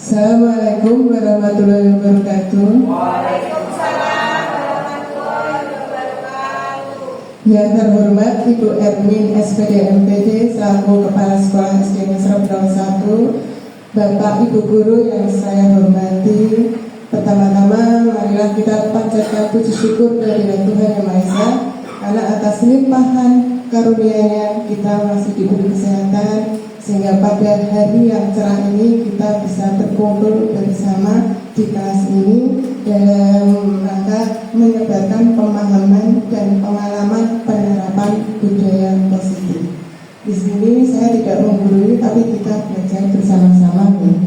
Assalamualaikum warahmatullahi wabarakatuh. Waalaikumsalam warahmatullahi wabarakatuh. Yang terhormat Ibu Ermin SPD MPD selaku Kepala Sekolah SD Nusra Bendong 1, Bapak Ibu Guru yang saya hormati. Pertama-tama marilah kita panjatkan puji syukur kehadirat Tuhan Yang Maha Esa, karena atas limpahan karunia-Nya kita masih diberi kesehatan, sehingga pada hari yang cerah ini kita bisa berkumpul bersama di kelas ini dalam rangka menyebarkan pemahaman dan pengalaman penerapan budaya positif. Di sini saya tidak menggurui, tapi kita belajar bersama-sama nih.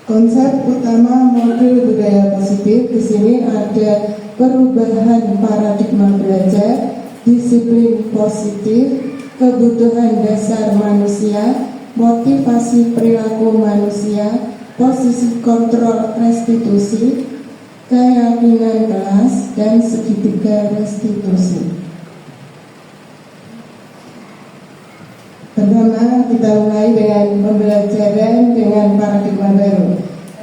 Konsep utama modul budaya positif di sini ada perubahan paradigma belajar, disiplin positif, kebutuhan dasar manusia, motivasi perilaku manusia, posisi kontrol restitusi, keyakinan kelas, dan segitiga restitusi. Pertama, kita mulai dengan pembelajaran dengan paradigma baru.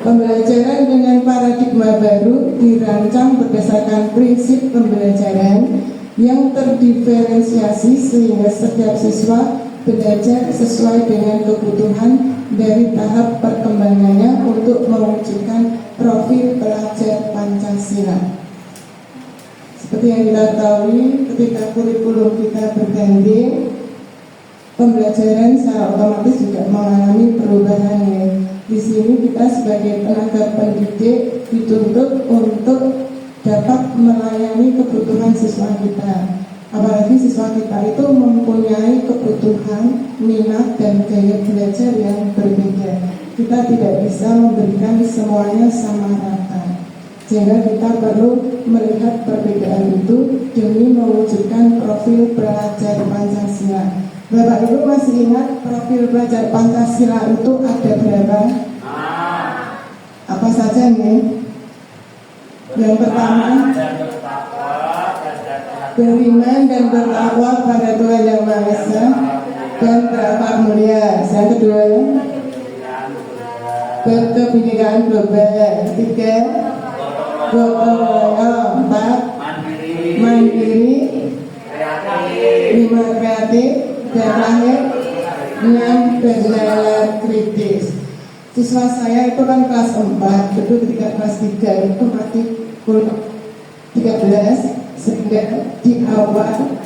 Pembelajaran dengan paradigma baru dirancang berdasarkan prinsip pembelajaran yang terdiferensiasi sehingga setiap siswa belajar sesuai dengan kebutuhan dari tahap perkembangannya untuk mewujudkan profil pelajar Pancasila. Seperti yang kita ketahui, ketika kurikulum kita berganti, pembelajaran secara otomatis juga mengalami perubahan ya. Di sini kita sebagai tenaga pendidik dituntut untuk dapat melayani kebutuhan siswa kita. Apalagi siswa kita itu mempunyai kebutuhan, minat, dan gaya belajar yang berbeda. Kita tidak bisa memberikan semuanya sama rata, sehingga kita perlu melihat perbedaan itu demi mewujudkan profil pelajar Pancasila. Bapak Ibu masih ingat profil pelajar Pancasila itu ada berapa? Apa saja nih? Yang pertama, beriman dan bertakwa pada Tuhan Yang Maha Esa dan berakhlak mulia. Yang kedua, berkebinekaan global. Tiga, gotong royong. Empat, mandiri. Lima, kreatif. Dan terakhir, 6, bernalar kritis. Siswa saya itu kan kelas 4, betul ketika kelas 3 itu masih 13, sehingga di awal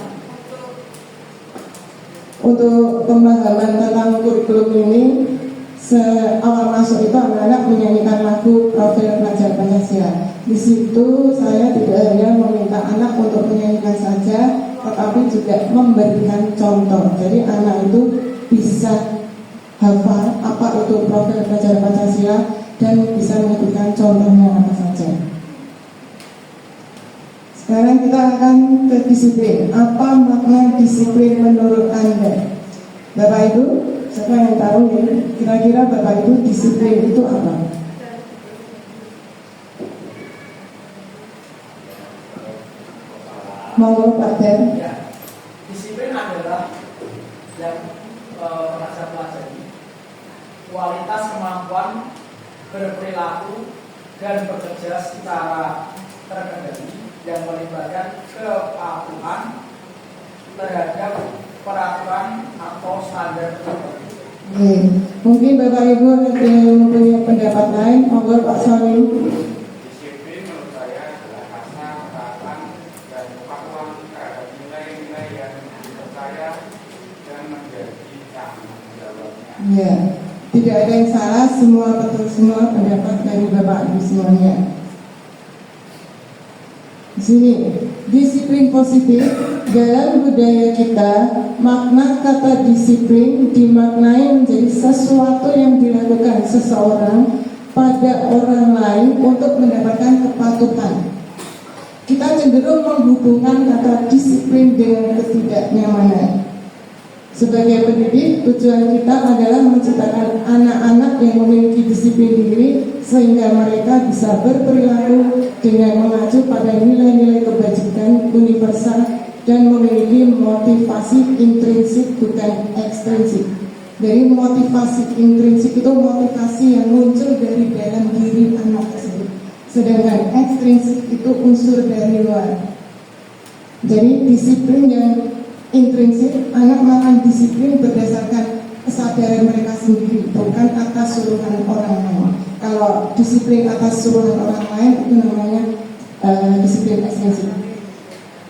untuk pemahaman tentang kurikulum ini, awal masuk itu anak-anak menyanyikan lagu profil pelajar Pancasila. Di situ saya tidak hanya meminta anak untuk menyanyikan saja, tetapi juga memberikan contoh. Jadi anak itu bisa hafal apa itu profil pelajar Pancasila dan bisa menyebutkan contohnya apa saja. Sekarang kita akan ke disiplin. Apa makna disiplin menurut Anda? Bapak Ibu, siapa yang tahu ya? Kira-kira Bapak Ibu disiplin itu apa? Mau Pak Den? Ya, disiplin adalah yang pelajar pelajari kualitas kemampuan berperilaku dan bekerja secara terkendali yang melibatkan kepatuhan terhadap peraturan atau standar tertentu. Mungkin Bapak Ibu ada yang punya pendapat lain, monggo Pak Salim. Disiplin menurut saya adalah rasa ketaatan dan kepatuhan terhadap nilai-nilai yang dipercaya dan menjadi tanggung jawabnya. Ya, tidak ada yang salah, semua betul, semua pendapat dari Bapak Ibu semuanya. Di sini, disiplin positif dalam budaya kita, makna kata disiplin dimaknai menjadi sesuatu yang dilakukan seseorang pada orang lain untuk mendapatkan kepatuhan. Kita cenderung menghubungkan kata disiplin dengan ketidaknyamanan. Sebagai pendidik, tujuan kita adalah menciptakan anak-anak yang memiliki disiplin diri sehingga mereka bisa berperilaku dengan mengacu pada nilai-nilai kebajikan universal dan memiliki motivasi intrinsik bukan ekstrinsik. Dari motivasi intrinsik itu motivasi yang muncul dari dalam diri anak tersebut. Sedangkan ekstrinsik itu unsur dari luar. Jadi disiplin yang intrinsik, anak makan disiplin berdasarkan kesadaran mereka sendiri, bukan atas suruhan orang lain. Kalau disiplin atas suruhan orang lain itu namanya disiplin ekstrinsik.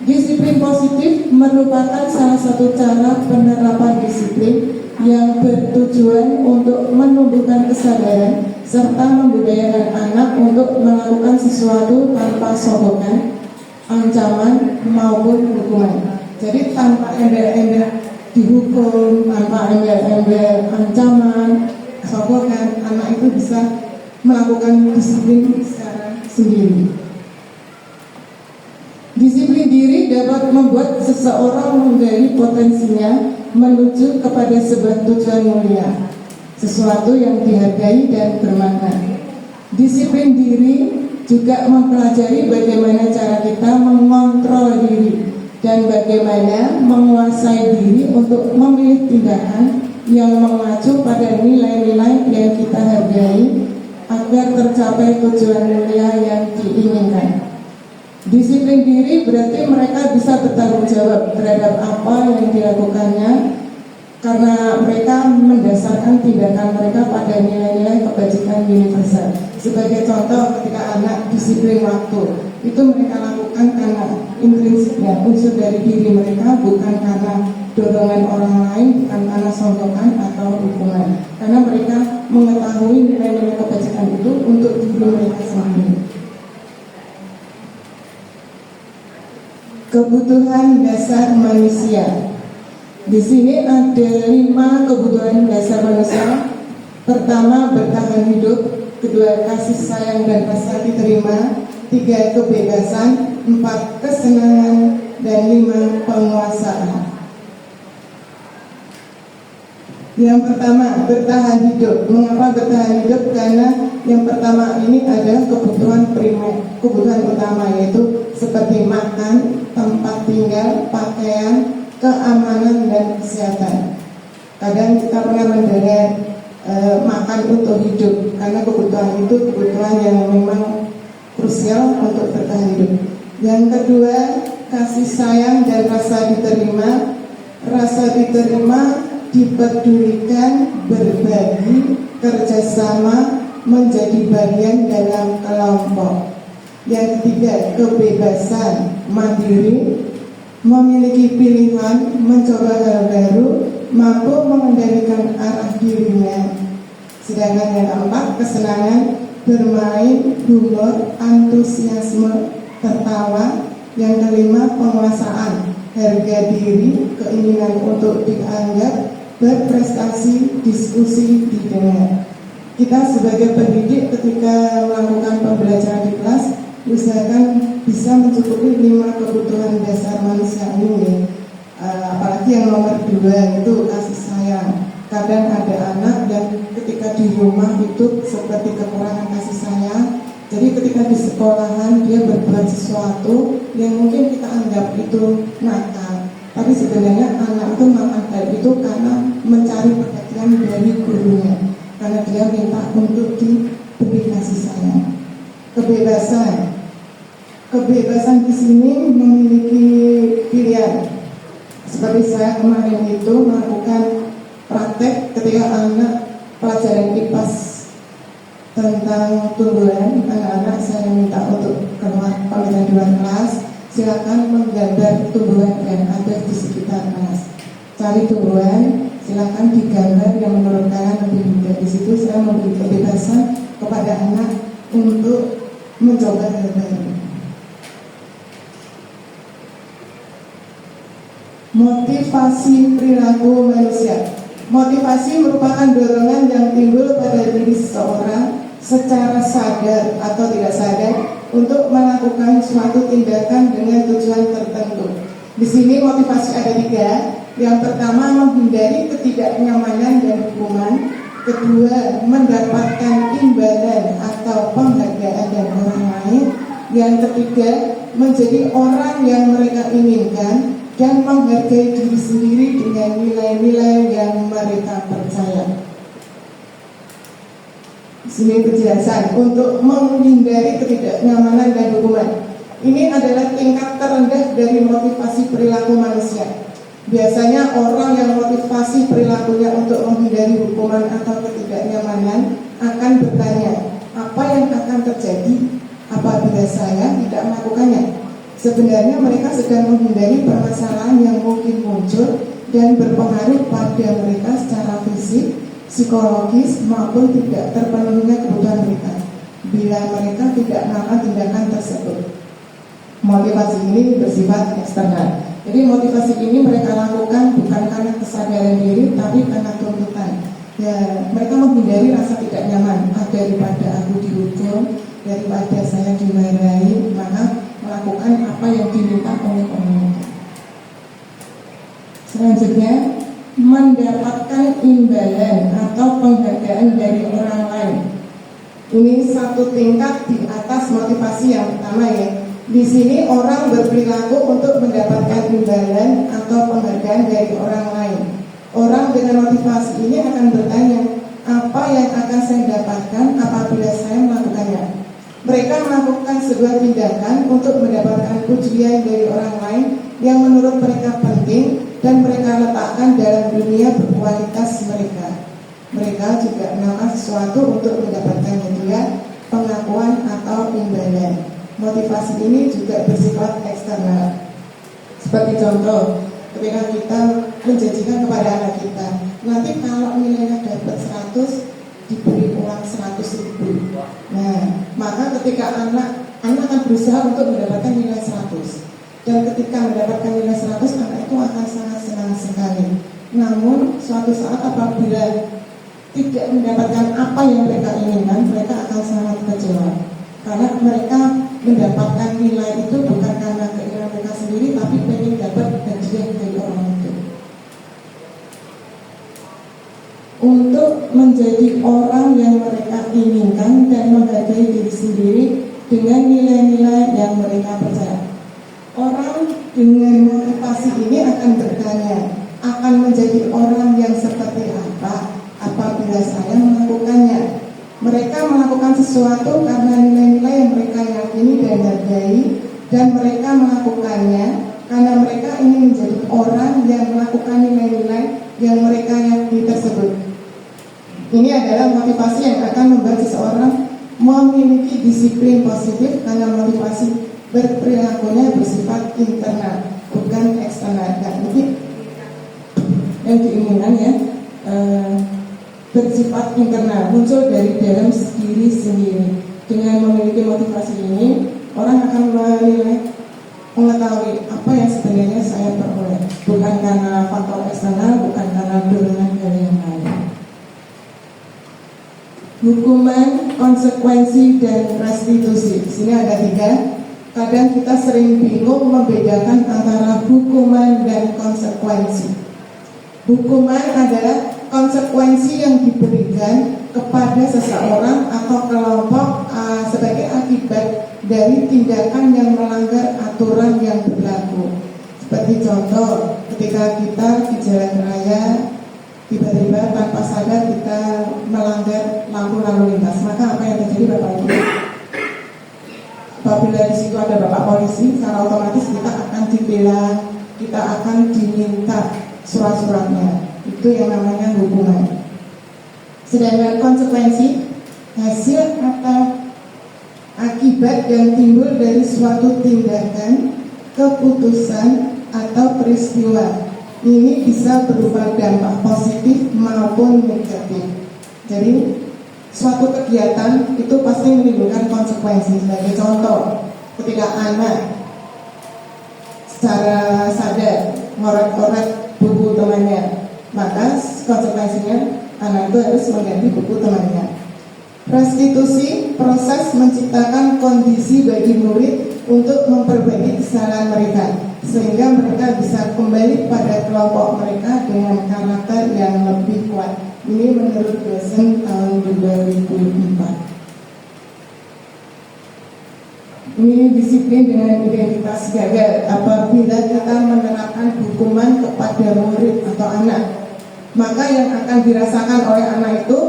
Disiplin positif merupakan salah satu cara penerapan disiplin yang bertujuan untuk menumbuhkan kesadaran serta membudayakan anak untuk melakukan sesuatu tanpa sogokan, ancaman maupun hukuman. Jadi tanpa embel-embel dihukum, tanpa embel-embel ancaman, sogokan, anak itu bisa melakukan disiplin secara sendiri. Disiplin diri dapat membuat seseorang menggali potensinya menuju kepada sebuah tujuan mulia, sesuatu yang dihargai dan bermakna. Disiplin diri juga mempelajari bagaimana cara kita mengontrol diri dan bagaimana menguasai diri untuk memilih tindakan yang mengacu pada nilai-nilai yang kita hargai agar tercapai tujuan mulia yang diinginkan. Disiplin diri berarti mereka bisa bertanggung jawab terhadap apa yang dilakukannya karena mereka mendasarkan tindakan mereka pada nilai-nilai kebajikan universal. Sebagai contoh, ketika anak disiplin waktu, itu mereka lakukan karena intrinsiknya, unsur dari diri mereka, bukan karena dorongan orang lain, bukan karena songgokan atau hukuman. Karena mereka mengetahui nilai-nilai kebajikan itu untuk diri mereka sendiri. Kebutuhan dasar manusia. Di sini ada 5 kebutuhan dasar manusia. Pertama, bertahan hidup. Kedua, kasih sayang dan rasa diterima. 3, kebebasan. 4, kesenangan. Dan 5, penguasaan. Yang pertama, bertahan hidup. Mengapa bertahan hidup? Karena yang pertama ini adalah kebutuhan primer, kebutuhan utama, yaitu seperti makan, tempat tinggal, pakaian, keamanan, dan kesehatan. Kadang kita pernah mendengar makan untuk hidup, karena kebutuhan itu kebutuhan yang memang krusial untuk bertahan hidup. Yang kedua, kasih sayang dan rasa diterima. Rasa diterima dipedulikan, berbagi, kerjasama, menjadi bagian dalam kelompok. Yang ketiga, kebebasan, mandiri, memiliki pilihan, mencoba hal baru, mampu mengendalikan arah dirinya. Sedangkan yang keempat, kesenangan, bermain, humor, antusiasme, tertawa. Yang kelima, penguasaan, harga diri, keinginan untuk dianggap, berprestasi, diskusi, didengar. Kita sebagai pendidik ketika melakukan pembelajaran di kelas, usahakan bisa mencukupi 5 kebutuhan dasar manusia ini. Apalagi yang nomor 2 itu kasih sayang. Kadang ada anak yang ketika di rumah itu seperti kekurangan kasih sayang. Jadi ketika di sekolahan dia berbuat sesuatu yang mungkin kita anggap itu nakal, tapi sebenarnya anak itu melakukan hal itu karena mencari perhatian dari gurunya, karena dia minta untuk diberi kasih sayang. Kebebasan di sini memiliki pilihan. Seperti saya kemarin itu melakukan praktek ketika anak pelajaran IPAS tentang tumbuhan, anak-anak saya minta untuk keluar pembelajaran di luar kelas, silakan menggambar tumbuhan yang ada di sekitar kelas. Cari tumbuhan, silakan digambar yang menurut kalian lebih mudah. Di situ saya memberi kebebasan kepada anak untuk mencoba hal baru. Motivasi perilaku manusia. Motivasi merupakan dorongan yang timbul pada diri seseorang secara sadar atau tidak sadar untuk melakukan suatu tindakan dengan tujuan tertentu. Di sini motivasi ada 3. Yang pertama, menghindari ketidaknyamanan dan hukuman. Kedua, mendapatkan imbalan atau penghargaan dari orang lain. Yang ketiga, menjadi orang yang mereka inginkan. dan menghargai diri sendiri dengan nilai-nilai yang mereka percaya. Di sini penjelasan untuk menghindari ketidaknyamanan dan hukuman. Ini adalah tingkat terendah dari motivasi perilaku manusia. Biasanya orang yang motivasi perilakunya untuk menghindari hukuman atau ketidaknyamanan akan bertanya, apa yang akan terjadi apabila saya tidak melakukannya? Sebenarnya mereka sedang menghindari permasalahan yang mungkin muncul dan berpengaruh pada mereka secara fisik, psikologis maupun tidak terpenuhinya kebutuhan mereka bila mereka tidak melakukan tindakan tersebut. Motivasi ini bersifat eksternal. Jadi motivasi ini mereka lakukan bukan karena kesadaran diri, tapi karena tuntutan. Ya, mereka menghindari rasa tidak nyaman. Daripada aku dihukum, daripada saya dimarahi, maka melakukan apa yang diminta oleh orang. Selanjutnya, mendapatkan imbalan atau penghargaan dari orang lain. Ini satu tingkat di atas motivasi yang pertama ya. Di sini orang berperilaku untuk mendapatkan imbalan atau penghargaan dari orang lain. Orang dengan motivasi ini akan bertanya, apa yang akan saya dapatkan apabila saya melakukannya? Mereka melakukan sebuah tindakan untuk mendapatkan pujian dari orang lain yang menurut mereka penting dan mereka letakkan dalam dunia berkualitas mereka. Mereka juga melakukan sesuatu untuk mendapatkan hadiah, pengakuan atau imbalan. Motivasi ini juga bersifat eksternal. Seperti contoh, ketika kita menjanjikan kepada anak kita, nanti kalau nilainya dapat 100, diberi uang 100.000. Nah, maka ketika anak akan berusaha untuk mendapatkan nilai 100. Dan ketika mendapatkan nilai 100, anak itu akan sangat senang sekali. Namun, suatu saat apabila tidak mendapatkan apa yang mereka inginkan, mereka akan sangat kecewa. Karena mereka mendapatkan nilai itu bukan karena keinginan mereka sendiri, tapi ingin dapat hadiah dari orang itu. Untuk menjadi orang yang mereka inginkan dan menghargai diri sendiri dengan nilai-nilai yang mereka percaya. Orang dengan motivasi ini akan bertanya, akan menjadi orang yang seperti apa apabila saya melakukannya? Mereka melakukan sesuatu karena nilai-nilai yang mereka yakini dan hargai, dan mereka melakukannya karena mereka ingin menjadi orang yang melakukan nilai-nilai yang mereka yakini tersebut. Ini adalah motivasi yang akan membuat seseorang memiliki disiplin positif karena motivasi berperilakunya bersifat internal, bukan eksternal. Dan mungkin yang keinginan ya bersifat internal, muncul dari dalam diri sendiri. Dengan memiliki motivasi ini, orang akan mengetahui apa yang sebenarnya saya peroleh, bukan karena faktor eksternal, bukan karena dorongan dari yang lain. Hukuman, konsekuensi, dan restitusi. Di sini ada 3. Kadang kita sering bingung membedakan antara hukuman dan konsekuensi. Hukuman adalah konsekuensi yang diberikan kepada seseorang atau kelompok sebagai akibat dari tindakan yang melanggar aturan yang berlaku. Seperti contoh, ketika kita di jalan raya tiba-tiba tanpa sadar kita melanggar lampu lalu lintas, maka apa yang terjadi Bapak Ibu? Apabila di situ ada Bapak polisi, secara otomatis kita akan ditilang, kita akan diminta surat-suratnya. Itu yang namanya hukuman. Sedangkan konsekuensi, hasil atau akibat yang timbul dari suatu tindakan, keputusan, atau peristiwa. Ini bisa berupa dampak positif maupun negatif. Jadi suatu kegiatan itu pasti menimbulkan konsekuensi. Sebagai contoh, ketika anak secara sadar ngorek-ngorek buku temannya, maka konsekuensinya anak itu harus mengganti buku temannya. Restitusi, proses menciptakan kondisi bagi murid untuk memperbaiki kesalahan mereka, sehingga mereka bisa kembali pada kelompok mereka dengan karakter yang lebih kuat. Ini menurut dosen tahun 2004. Ini disiplin dengan identitas gagal apabila kita menerapkan hukuman kepada murid atau anak. Maka yang akan dirasakan oleh anak itu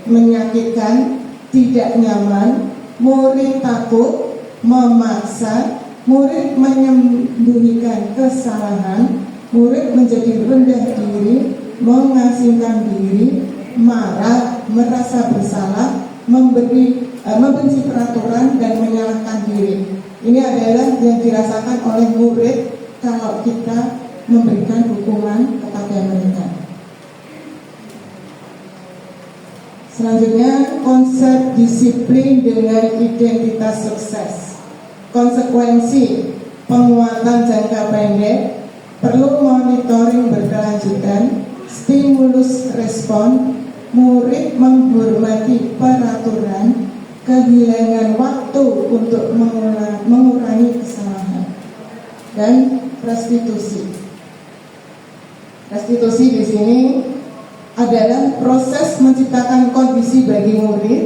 menyakitkan, tidak nyaman, murid takut, memaksa, murid menyembunyikan kesalahan, murid menjadi rendah diri, mengasingkan diri, marah, merasa bersalah, membenci peraturan dan menyalahkan diri. Ini adalah yang dirasakan oleh murid kalau kita memberikan hukuman kepada mereka. Selanjutnya, konsep disiplin dengan identitas sukses. Konsekuensi penguatan jangka pendek, perlu monitoring berkelanjutan, stimulus respon, murid menghormati peraturan, kehilangan waktu untuk mengurangi kesalahan, dan restitusi. Restitusi di sini adalah proses menciptakan kondisi bagi murid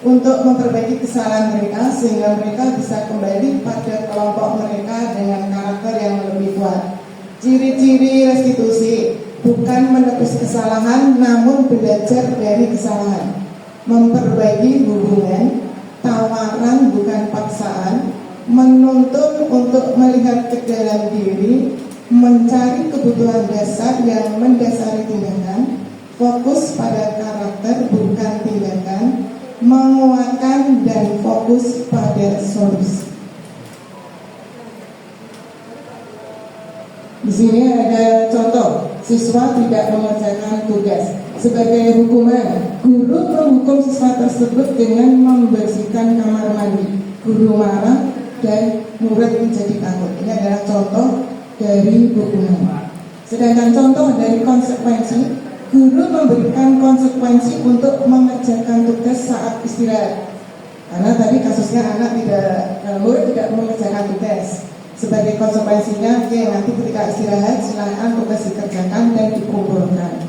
untuk memperbaiki kesalahan mereka sehingga mereka bisa kembali pada kelompok mereka dengan karakter yang lebih kuat. Ciri-ciri restitusi bukan menebus kesalahan namun belajar dari kesalahan, memperbaiki hubungan, tawaran bukan paksaan, menuntun untuk melihat ke dalam diri, mencari kebutuhan dasar yang mendasari tindakan, fokus pada karakter bukan tindakan, menguatkan dan fokus pada solusi. Di sini ada contoh, siswa tidak mengerjakan tugas. Sebagai hukuman, guru menghukum siswa tersebut dengan membersihkan kamar mandi. Guru marah dan murid menjadi takut. Ini adalah contoh dari hukuman. Sedangkan contoh dari konsekuensi, guru memberikan konsekuensi untuk mengerjakan tugas saat istirahat. Karena tadi kasusnya murid tidak mengerjakan tugas. Sebagai konsekuensinya, nanti ketika istirahat silakan tugas dikerjakan dan dikumpulkan.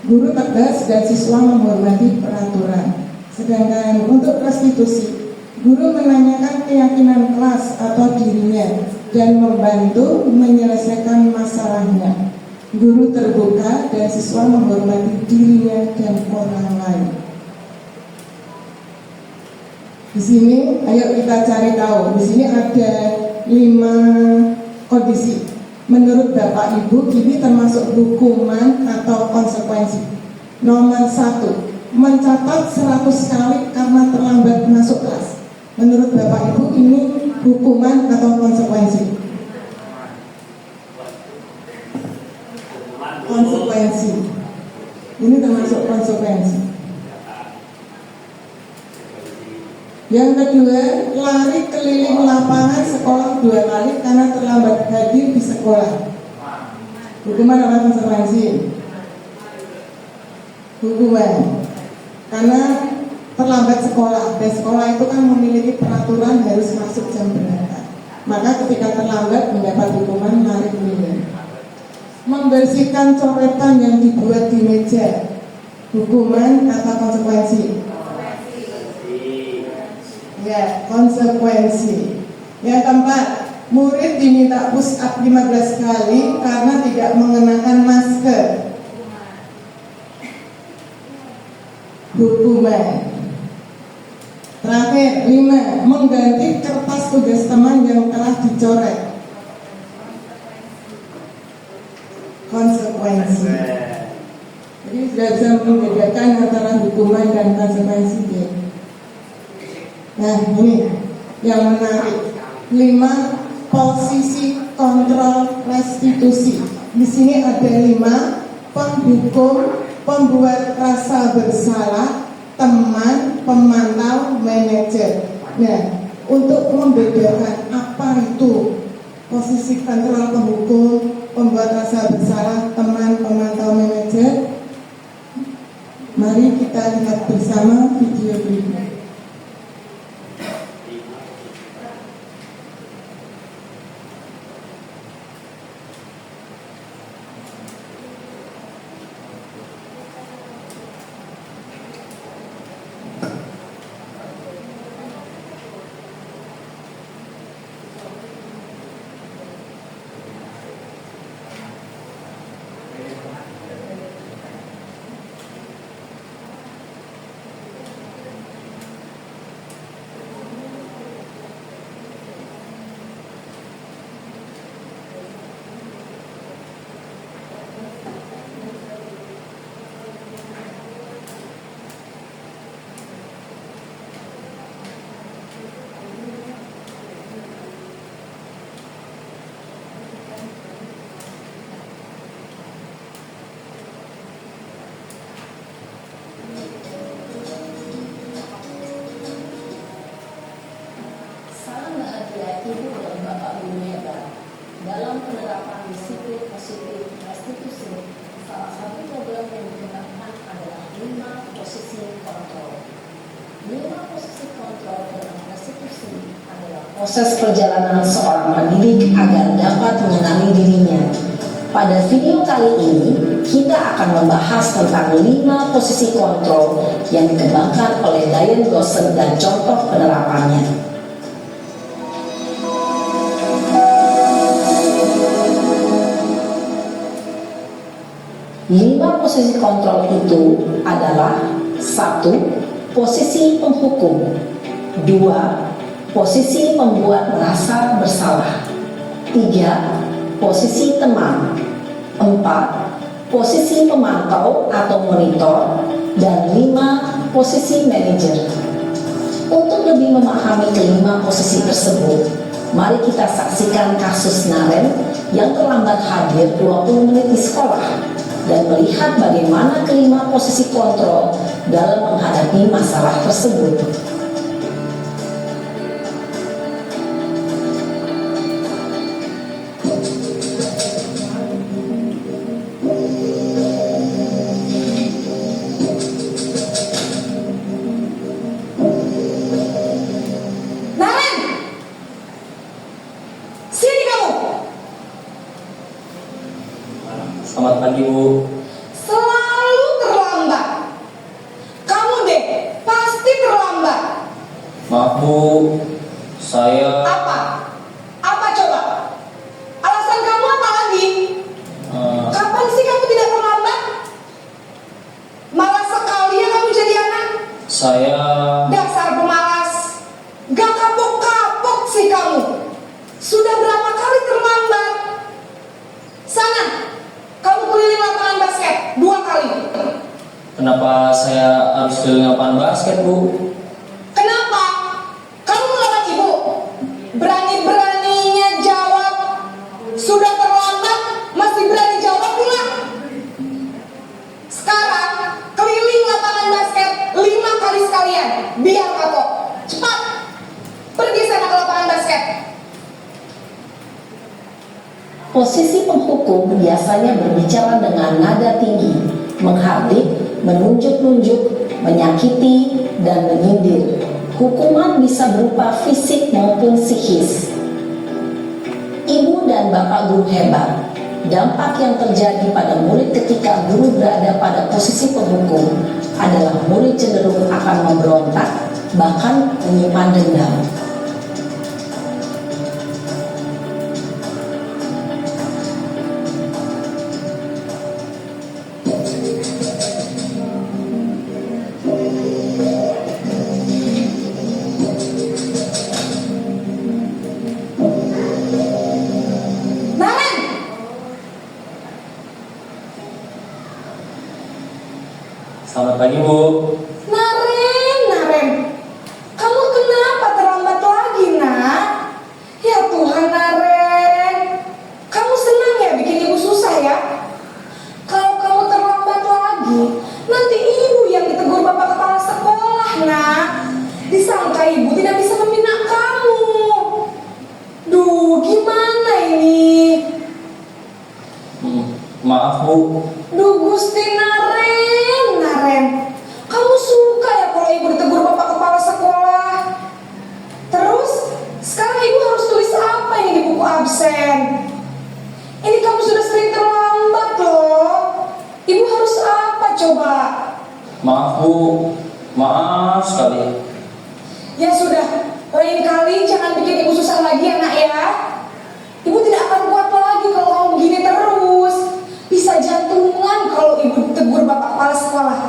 Guru tegas dan siswa menghormati peraturan. Sedangkan untuk restitusi, guru menanyakan keyakinan kelas atau dirinya dan membantu menyelesaikan masalahnya. Guru terbuka dan siswa menghormati dirinya dan orang lain. Di sini, ayo kita cari tahu. Di sini ada 5 kondisi. Menurut Bapak Ibu, ini termasuk hukuman atau konsekuensi. Nomor 1, mencatat 100 kali karena terlambat masuk kelas. Menurut Bapak Ibu, ini hukuman atau konsekuensi? Konsekuensi. Ini termasuk konsekuensi. Yang kedua, lari keliling lapangan sekolah 2 kali karena terlambat hadir di sekolah. Hukuman apa konsekuensi? Hukuman. Karena terlambat sekolah, dan sekolah itu kan memiliki peraturan harus masuk jam berapa. Maka ketika terlambat mendapat hukuman lari keliling. Membersihkan coretan yang dibuat di meja. Hukuman atau konsekuensi? Ya, konsekuensi. Yang keempat, murid diminta push up 15 kali karena tidak mengenakan masker. Hukuman. Terakhir, 5, mengganti kertas tugas teman yang telah dicoret. Konsekuensi. Jadi sudah bisa membedakan antara hukuman dan konsekuensi. Nah, ini yang menarik. 5 posisi kontrol restitusi. Di sini ada 5: penghukum, pembuat rasa bersalah, teman, pemantau, manajer. Nah, untuk membedakan apa itu posisi kontrol, penghukum, pembuat rasa bersalah, teman, pemantau, manajer, mari kita lihat bersama video berikut. positif restitusi, salah satu program yang digunakan adalah 5 posisi kontrol. 5 posisi kontrol dalam restitusi adalah proses perjalanan seorang pendidik agar dapat mengenali dirinya. Pada video kali ini, kita akan membahas tentang 5 posisi kontrol yang dikembangkan oleh Diane Gosset dan contoh penerapannya. 5 posisi kontrol itu adalah: 1. Posisi penghukum. 2. Posisi membuat merasa bersalah. 3. Posisi teman. 4. Posisi pemantau atau monitor. Dan 5. Posisi manajer. Untuk lebih memahami kelima posisi tersebut, mari kita saksikan kasus Naren yang terlambat hadir 20 menit di sekolah dan melihat bagaimana kelima posisi kontrol dalam menghadapi masalah tersebut. Selamat pagi, Bu. Selalu terlambat. Kamu deh, pasti terlambat. Maaf, Bu. Saya Apa? Apa coba? Alasan kamu apa lagi? Kapan sih kamu tidak terlambat? Malas sekali ya kamu jadi anak. saya Dasar pemalas. Gak kapok-kapok sih kamu. Sudah berapa kali terlambat? Sana, kamu keliling lapangan basket 2 kali. kenapa saya harus keliling lapangan basket, Bu? Kenapa? Kamu melawan ibu? Berani-beraninya jawab. Sudah terlambat, masih berani jawab pula. Sekarang, keliling lapangan basket 5 kali sekalian. Biar kapok. Cepat. Pergi sana ke lapangan basket. Posisi penghukum biasanya berbicara dengan nada tinggi, menghardik, menunjuk-nunjuk, menyakiti, dan menyindir. Hukuman bisa berupa fisik maupun psikis. Ibu dan bapak guru hebat. Dampak yang terjadi pada murid ketika guru berada pada posisi penghukum adalah murid cenderung akan memberontak, bahkan menyimpan dendam. Naren, Selamat pagi, Bu. Naren. Kamu kenapa terlambat lagi, nak? Ya Tuhan, Naren. Kamu senang ya bikin ibu susah ya? Kalau kamu terlambat lagi, nanti ibu yang ditegur bapak kepala sekolah, nak. Disangka ibu tidak bisa membina kamu. Duh, gimana ini? Maaf, Bu. Duh, Gusti Naren. Kamu suka ya kalau ibu ditegur bapak kepala sekolah? Terus, sekarang ibu harus tulis apa ini di buku absen? Ini kamu sudah sering terlambat loh. Ibu harus apa coba? Maaf, Bu. Maaf sekali. Ya sudah, lain kali jangan bikin ibu susah lagi ya nak ya. Ibu tidak akan kuat lagi kalau kamu begini terus. Bisa jantungan kalau ibu tegur bapak kepala sekolah.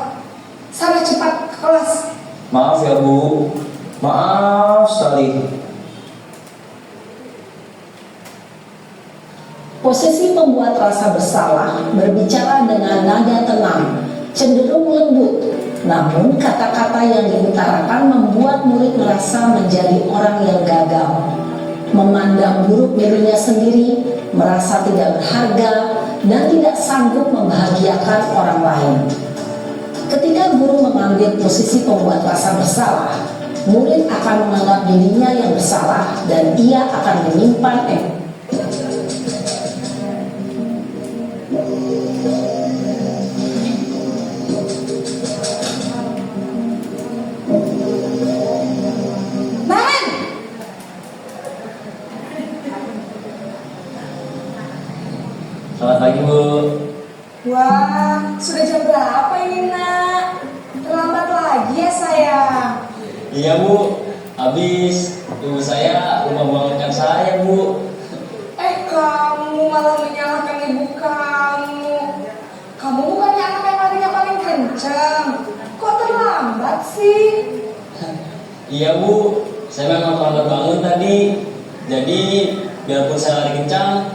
Sana cepat ke kelas. Maaf ya, Bu. Maaf sekali. Posisi pembuat rasa bersalah berbicara dengan nada tenang, cenderung lembut. Namun kata-kata yang diutarakan membuat murid merasa menjadi orang yang gagal, memandang buruk dirinya sendiri, merasa tidak berharga, dan tidak sanggup membahagiakan orang lain. Ketika guru mengambil posisi pembuat rasa bersalah, murid akan menganggap dirinya yang bersalah dan ia akan menyimpan Iya Bu, habis ibu saya lupa bangunkan saya Bu. Kamu malah menyalahkan ibu kamu. Kamu bukannya anak yang larinya paling kencang. Kok terlambat sih? Iya Bu, saya memang terlambat bangun tadi. Jadi biarpun saya lari kencang,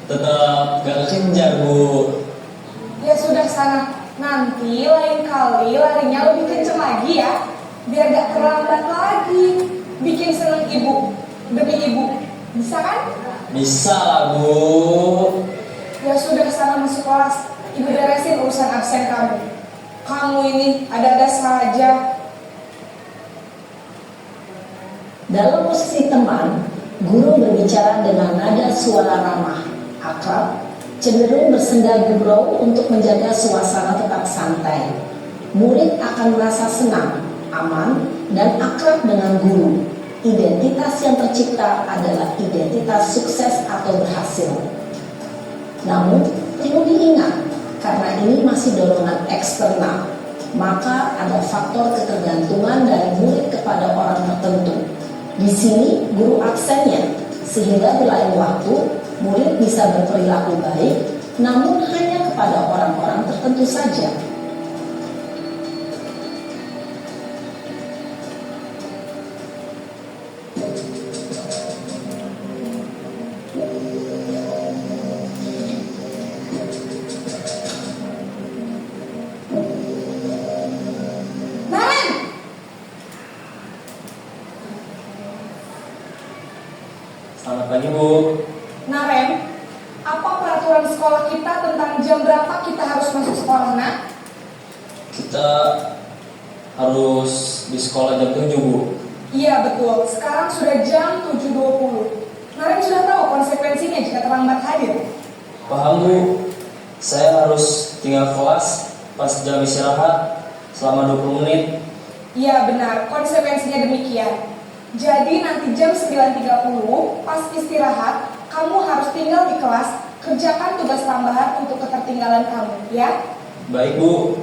tetap gak kekejar Bu. Ya sudah sana. Nanti lain kali larinya lebih kencang lagi ya. Biar gak terlambat lagi. Bikin seneng ibu demi ibu. Bisa kan? Bisa lah Bu. Ya sudah sana masuk kelas. Ibu beresin urusan absen kamu. Kamu ini ada-ada saja. Dalam posisi teman, guru berbicara dengan nada suara ramah, akrab, cenderung bersenda gurau untuk menjaga suasana tetap santai. Murid akan merasa senang, aman, dan akrab dengan guru. Identitas yang tercipta adalah identitas sukses atau berhasil. Namun, perlu diingat, karena ini masih dorongan eksternal, maka ada faktor ketergantungan dari murid kepada orang tertentu. Di sini, guru aksennya, sehingga di lain waktu, murid bisa berperilaku baik, namun hanya kepada orang-orang tertentu saja. Selamat pagi Bu. Naren, apa peraturan sekolah kita tentang jam berapa kita harus masuk sekolah, nak? Kita harus di sekolah jam 7 Bu. Iya betul, sekarang sudah jam 7.20. Naren sudah tahu konsekuensinya jika terlambat hadir. Paham Bu. Saya harus tinggal kelas pas jam istirahat selama 20 menit. Iya benar, konsekuensinya demikian. Jadi nanti jam 9.30 pas istirahat, kamu harus tinggal di kelas, kerjakan tugas tambahan untuk ketertinggalan kamu, ya? Baik Bu.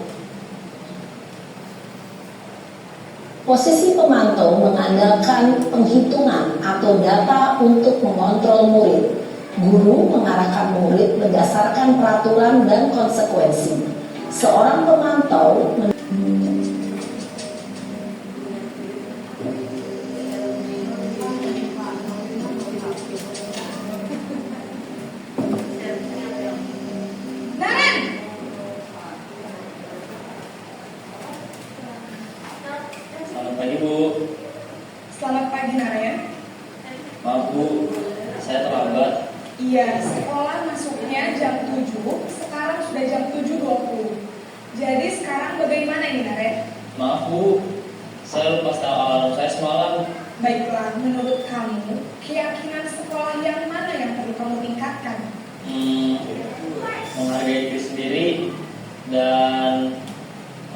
Posisi pemantau mengandalkan penghitungan atau data untuk mengontrol murid. Guru mengarahkan murid berdasarkan peraturan dan konsekuensi. Seorang pemantau Naren! Selamat pagi Bu. Selamat pagi, Naren. Maaf Bu, saya terlambat. Iya, sekolah masuknya jam 7, sekarang sudah jam 7.20. Jadi sekarang bagaimana ini, Naren? Maaf Bu, saya lupa setel alarm saya semalam. Baiklah, menurut kamu, keyakinan sekolah yang mana yang perlu kamu tingkatkan? Menghargai diri sendiri dan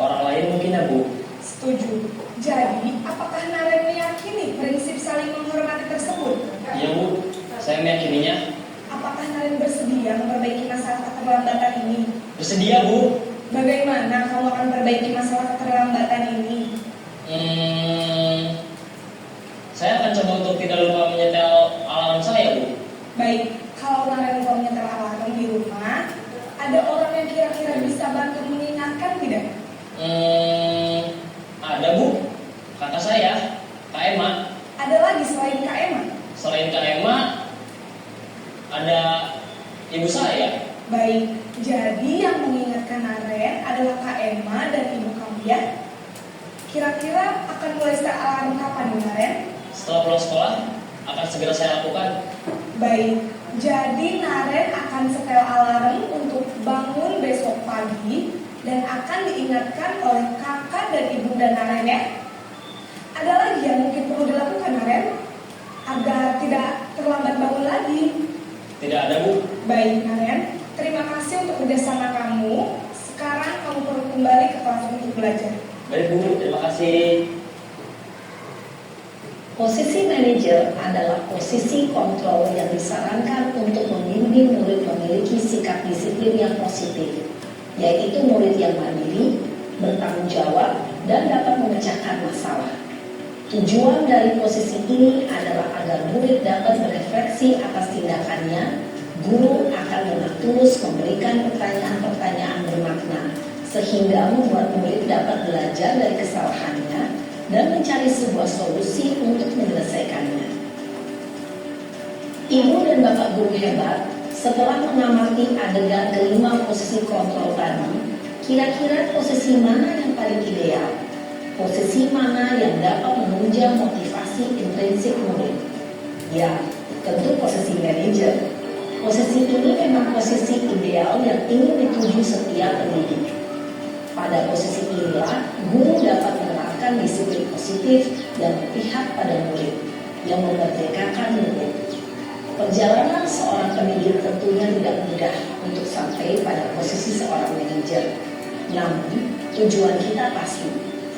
orang lain mungkin ya Bu. Setuju. Jadi, apakah Naren meyakini prinsip saling menghormati tersebut? Iya Bu, saya meyakininya. Apakah Naren bersedia memperbaiki masalah keterlambatan ini? Bersedia Bu. Bagaimana kamu akan memperbaiki masalah keterlambatan ini? Saya akan coba untuk tidak lupa menyetel alarm saya Bu. Baik, kalau Naren lupa menyetel alarm di rumah, ada orang yang kira-kira bisa bantu mengingatkan tidak? Ada Bu, kakak saya, Kak Emma. Ada lagi selain Kak Emma? Selain Kak Emma, ada ibu saya. Baik, jadi yang mengingatkan Naren adalah Kak Emma dan ibu kamu ya? Kira-kira akan mulai setel alarm kapan nih, Naren? Setelah pulang sekolah, akan segera saya lakukan. Baik, jadi Naren akan setel alarm untuk bangun besok pagi dan akan diingatkan oleh kakak dan ibunda Naren ya. Ada lagi yang mungkin perlu dilakukan, Naren, agar tidak terlambat bangun lagi? Tidak ada Bu. Baik, Naren, terima kasih untuk kerjasama kamu. Sekarang kamu perlu kembali ke kelas untuk belajar. Baik Bu, terima kasih. Posisi manajer adalah posisi kontrol yang disarankan untuk membimbing murid memiliki sikap disiplin yang positif, yaitu murid yang mandiri, bertanggung jawab, dan dapat memecahkan masalah. Tujuan dari posisi ini adalah agar murid dapat berefleksi atas tindakannya. Guru akan dengan tulus memberikan pertanyaan-pertanyaan bermakna, sehingga membuat murid dapat belajar dari kesalahannya dan mencari sebuah solusi untuk menyelesaikannya. Ibu dan Bapak guru hebat, setelah mengamati adegan kelima posisi kontrol tadi, kira-kira posisi mana yang paling ideal? Posisi mana yang dapat menunjang motivasi intrinsik murid? Ya, tentu posisi manajer. Posisi ini memang posisi ideal yang ingin dituju setiap pendidik. Pada posisi inilah, guru dapat menerapkan disiplin positif dan berpihak pada murid, yang memerdekakan murid. Perjalanan seorang pendidik tentunya tidak mudah untuk sampai pada posisi seorang manajer. Namun, tujuan kita pasti,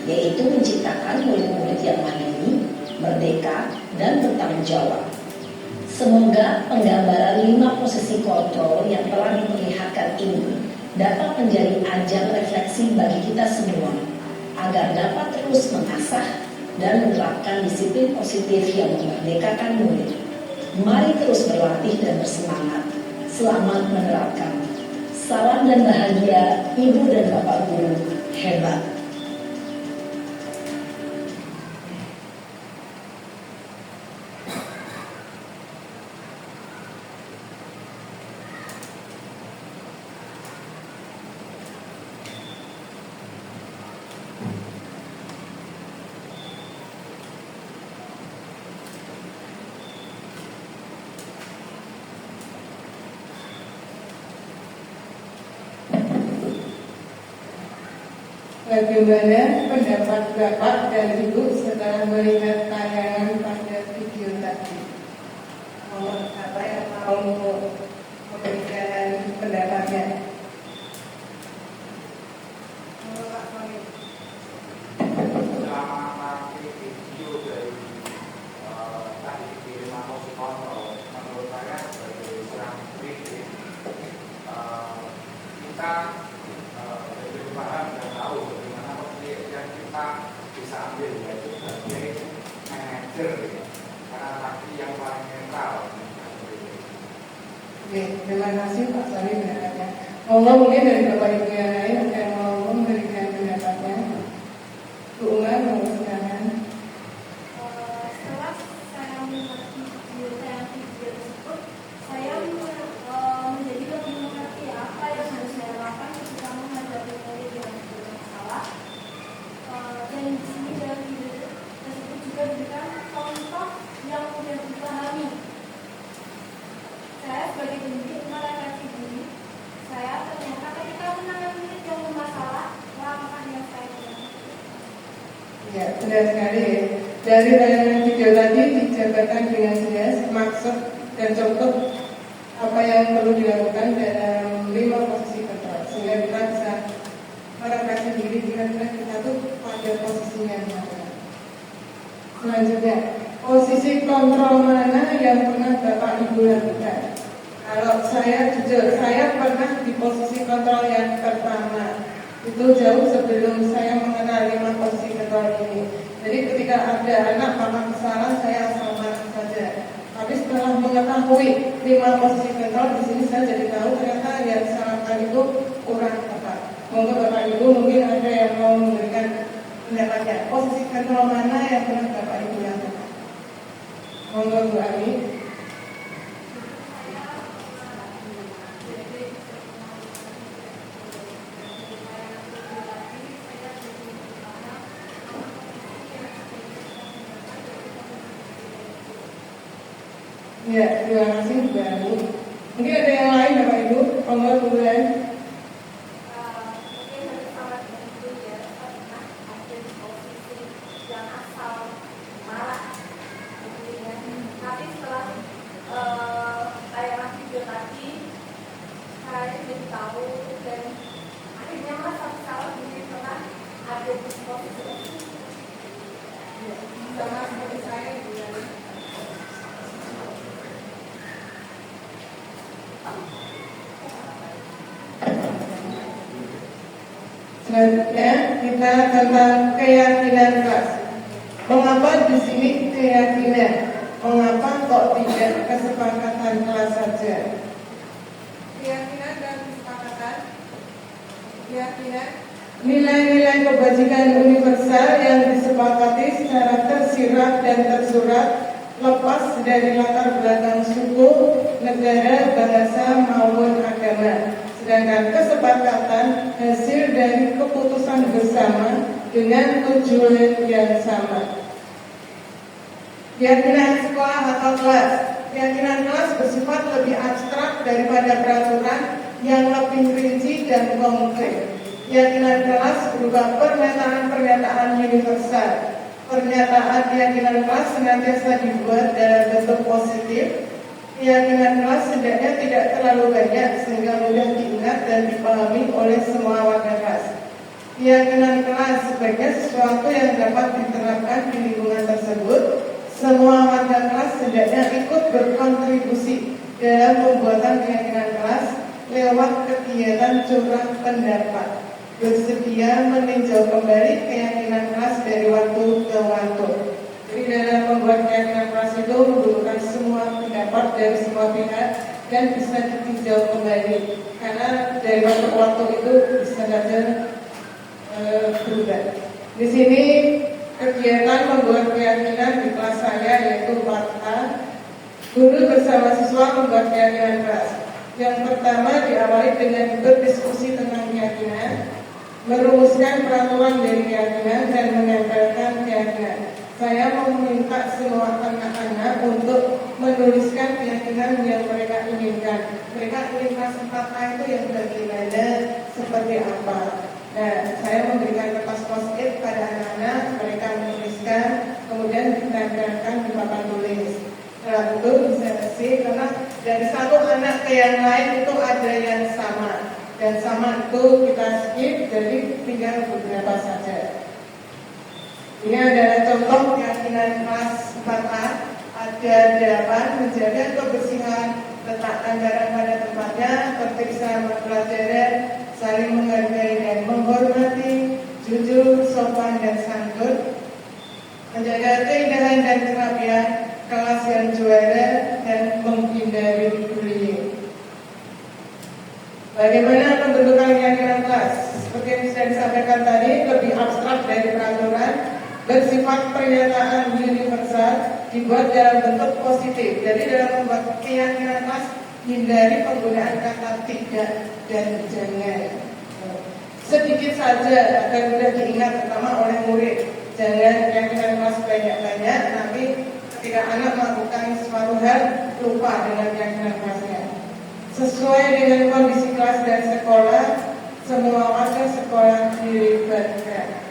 yaitu menciptakan murid-murid yang mandiri, merdeka, dan bertanggung jawab. Semoga penggambaran 5 posisi kontrol yang telah diperlihatkan ini dapat menjadi ajang refleksi bagi kita semua, agar dapat terus mengasah dan menerapkan disiplin positif yang memerdekakan murid. Mari terus berlatih dan bersemangat. Selamat menerapkan. Salam dan bahagia, Ibu dan Bapak guru hebat. Bagaimana pendapat Bapak dan Ibu setelah melihat tayangan pada video tadi? Apa yang mau memberikan pendapatnya? Selama video dari tadi di posisi kontrol, menurut saya sebagai seorang kritik kita lebih paham dan tahu bagaimana posisi yang kita bisa ambil, yaitu sebagai manajer, karena tadi yang paling netral. Oke, terima kasih Pak Sari pendapatnya. Monggo mungkin dari Bapak Ibu yang lain ada yang mau memberikan pendapatnya. Bu Ungar, monggo silakan. Setelah saya mengerti video tersebut, saya menjadi lebih mengerti apa yang harus saya lakukan ketika menghadapi murid yang bermasalah. Dan di sini dalam video tersebut juga diberikan contoh yang mudah dipahami. Saya sebagai pendidik merefleksi diri, saya ternyata ketika menangani murid yang bermasalah, langkah yang saya lakukan. Ya, benar sekali. Dari tayangan video tadi dijabarkan dengan jelas maksud dan contoh apa yang perlu dilakukan dalam 5 posisi kontrol, sehingga kita bisa merefleksi diri kira-kira kita tuh pada posisinya mana. Selanjutnya, posisi kontrol mana yang pernah Bapak Ibu lakukan? Kalau saya jujur, saya pernah di posisi kontrol yang pertama. Itu jauh sebelum saya mengenal 5 posisi kontrol ini. Jadi ketika ada anak pernah kesalahan, saya asal marah saja. Tapi setelah mengetahui 5 posisi kontrol di sini, saya jadi tahu ternyata yang disarankan itu kurang tepat. Monggo Bapak Ibu mungkin ada yang mau memberikan pendapatnya. Posisi kontrol mana yang pernah Bapak Ibu lakukan? Monggo Bu Ani. Ya, terima kasih Bu Ani. Mungkin ada yang lain Bapak Ibu, monggo duluan. Mungkin dari sahabat yang itu ya, pernah ada di posisi yang asal marah gitu ya. Tapi setelah tayangan video tadi, saya jadi tahu dan akhirnya merasa bersalah diri pernah ada di posisi itu. Sama seperti saya Bu Ani. Selanjutnya kita tentang keyakinan kelas. Mengapa di sini keyakinan? Mengapa kok tidak kesepakatan kelas saja? Keyakinan dan kesepakatan. Keyakinan nilai-nilai kebajikan universal yang disepakati secara tersirat dan tersurat, lepas dari latar belakang suku, negara, bahasa maupun agama. Sedangkan kesepakatan hasil dari keputusan bersama dengan tujuan yang sama. Keyakinan sekolah atau kelas. Keyakinan kelas bersifat lebih abstrak daripada peraturan yang lebih rinci dan konkret. Keyakinan kelas berupa pernyataan-pernyataan universal. Pernyataan keyakinan kelas senantiasa dibuat dalam bentuk positif. Keyakinan kelas setidaknya tidak terlalu banyak sehingga mudah diingat dan dipahami oleh semua warga kelas. Keyakinan kelas sebagai sesuatu yang dapat diterapkan di lingkungan tersebut. Semua warga kelas setidaknya ikut berkontribusi dalam pembuatan keyakinan kelas lewat kegiatan curah pendapat. Bersedia meninjau kembali keyakinan kelas dari waktu ke waktu. Jadi dalam membuat keyakinan kelas itu membutuhkan semua pendapat dari semua pihak dan bisa ditinjau kembali. Karena dari waktu ke waktu itu bisa saja berubah. Di sini kegiatan membuat keyakinan di kelas saya yaitu 4A. Guru bersama siswa membuat keyakinan kelas. Yang pertama diawali dengan berdiskusi tentang keyakinan, merumuskan peraturan dari keyakinan dan menempelkan keyakinan. Saya meminta semua anak-anak untuk menuliskan keyakinan yang mereka inginkan. Mereka ingin kelas 4A itu yang bagaimana, seperti apa. Nah, saya memberikan kertas post-it pada anak-anak, mereka menuliskan, kemudian ditempelkan di papan tulis. Setelah itu bisa bersih, karena dari satu anak ke yang lain itu ada yang sama. Dan sama itu kita skip, jadi tinggal beberapa saja. Ini adalah contoh keyakinan kelas 4A. Ada 8, menjaga kebersihan, letak anggaran pada tempatnya, tertib selama pelajaran, saling menghargai dan menghormati, jujur, sopan dan santun, menjaga keindahan dan kerapian, kelas yang juara, dan menghindari bullying. Bagaimana pembentukan keyakinan kelas? Seperti yang sudah disampaikan tadi, lebih abstrak dari peraturan, bersifat pernyataan universal, dibuat dalam bentuk positif. Jadi dalam membuat keyakinan kelas, hindari penggunaan kata tidak dan jangan. Sedikit saja agar mudah diingat, terutama oleh murid. Jangan keyakinan kelas banyak-banyak, nanti ketika anak melakukan suatu hal lupa dengan keyakinan kelasnya. Sesuai dengan kondisi kelas dan sekolah, semua warga sekolah dilibatkan.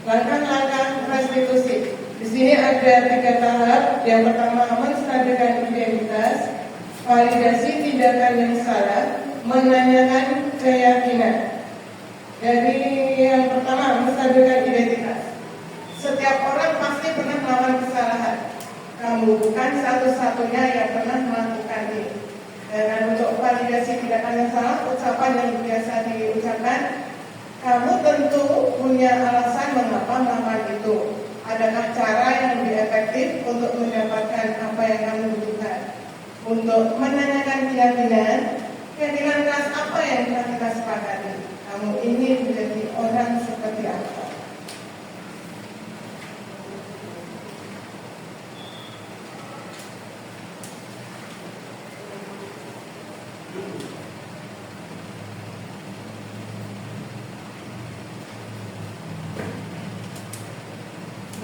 Langkah-langkah restitusi. Di sini ada 3 tahap. Yang pertama, menstabilkan identitas, validasi tindakan yang salah, menanyakan keyakinan. Jadi yang pertama, menstabilkan identitas. Setiap orang pasti pernah melakukan kesalahan. Kamu bukan satu-satunya yang pernah melakukan ini. Dan untuk validasi tindakan yang salah, ucapan yang biasa diucapkan, kamu tentu punya alasan mengapa melakukan itu. Adakah cara yang lebih efektif untuk mendapatkan apa yang kamu butuhkan? Untuk menanyakan keyakinan kelas apa yang telah kita sepakati? Kamu ingin menjadi orang seperti apa?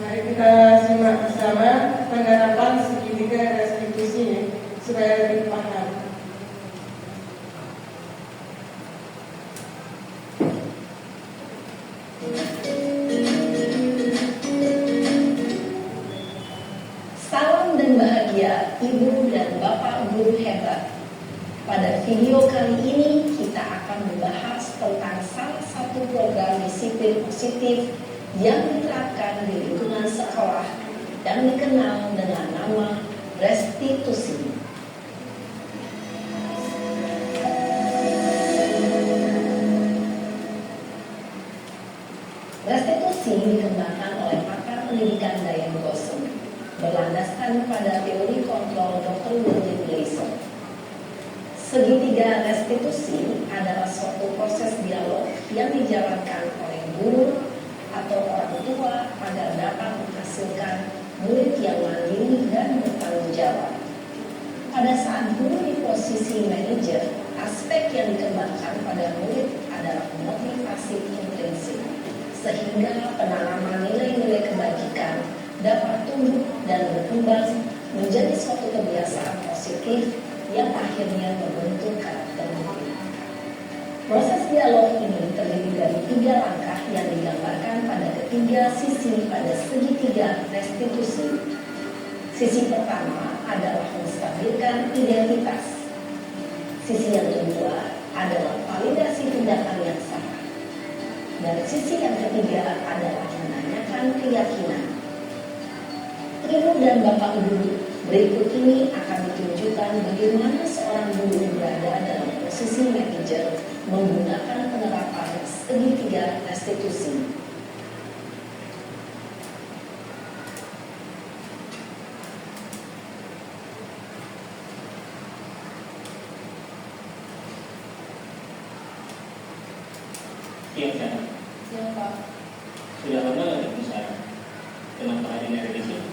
Mari kita simak bersama penerapan segitiga restitusi supaya lebih paham. Salam dan bahagia Ibu dan Bapak guru hebat. Pada video kali ini kita akan membahas tentang salah satu program disiplin positif yang diterapkan di lingkungan sekolah dan dikenal dengan nama restitusi. Restitusi dikembangkan oleh pakar pendidikan Diane Gosson berlandaskan pada teori kontrol Dr. William Gleason. Segitiga restitusi adalah suatu proses dialog yang dijalankan oleh guru atau orang tua agar dapat menghasilkan murid yang mandiri dan bertanggung jawab. Pada saat guru di posisi manajer, aspek yang dikembangkan pada murid adalah motivasi intrinsik, sehingga penanaman nilai-nilai kebajikan dapat tumbuh dan berkembang menjadi suatu kebiasaan positif yang akhirnya membentuk karakter murid. Proses dialog ini terdiri dari 3 langkah yang digambarkan pada ketiga sisi pada segitiga restitusi. Sisi pertama adalah menstabilkan identitas. Sisi yang kedua adalah validasi tindakan yang salah. Dan sisi yang ketiga adalah menanyakan keyakinan. Ibu dan Bapak Ibu, berikut ini akan ditunjukkan bagaimana seorang guru berada dalam posisi manajer menggunakan penerapan segitiga restitusi. Siap, Pak. Siap, Pak. Sudah lama nggak ketemu saya? Kenapa hari ini ada di sini?